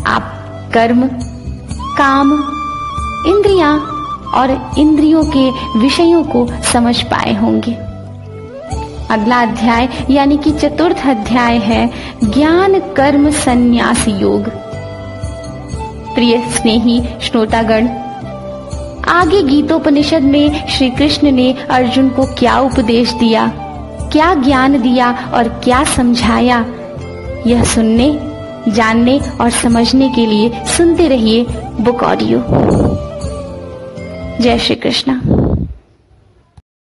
आप कर्म, काम, इंद्रियां और इंद्रियों के विषयों को समझ पाए होंगे। अगला अध्याय यानी कि चतुर्थ अध्याय है ज्ञान कर्म संन्यास योग। प्रिय स्नेही श्रोतागण, आगे गीतोपनिषद में श्री कृष्ण ने अर्जुन को क्या उपदेश दिया, क्या ज्ञान दिया और क्या समझाया, यह सुनने, जानने और समझने के लिए सुनते रहिए बुक ऑडियो। जय श्री कृष्ण।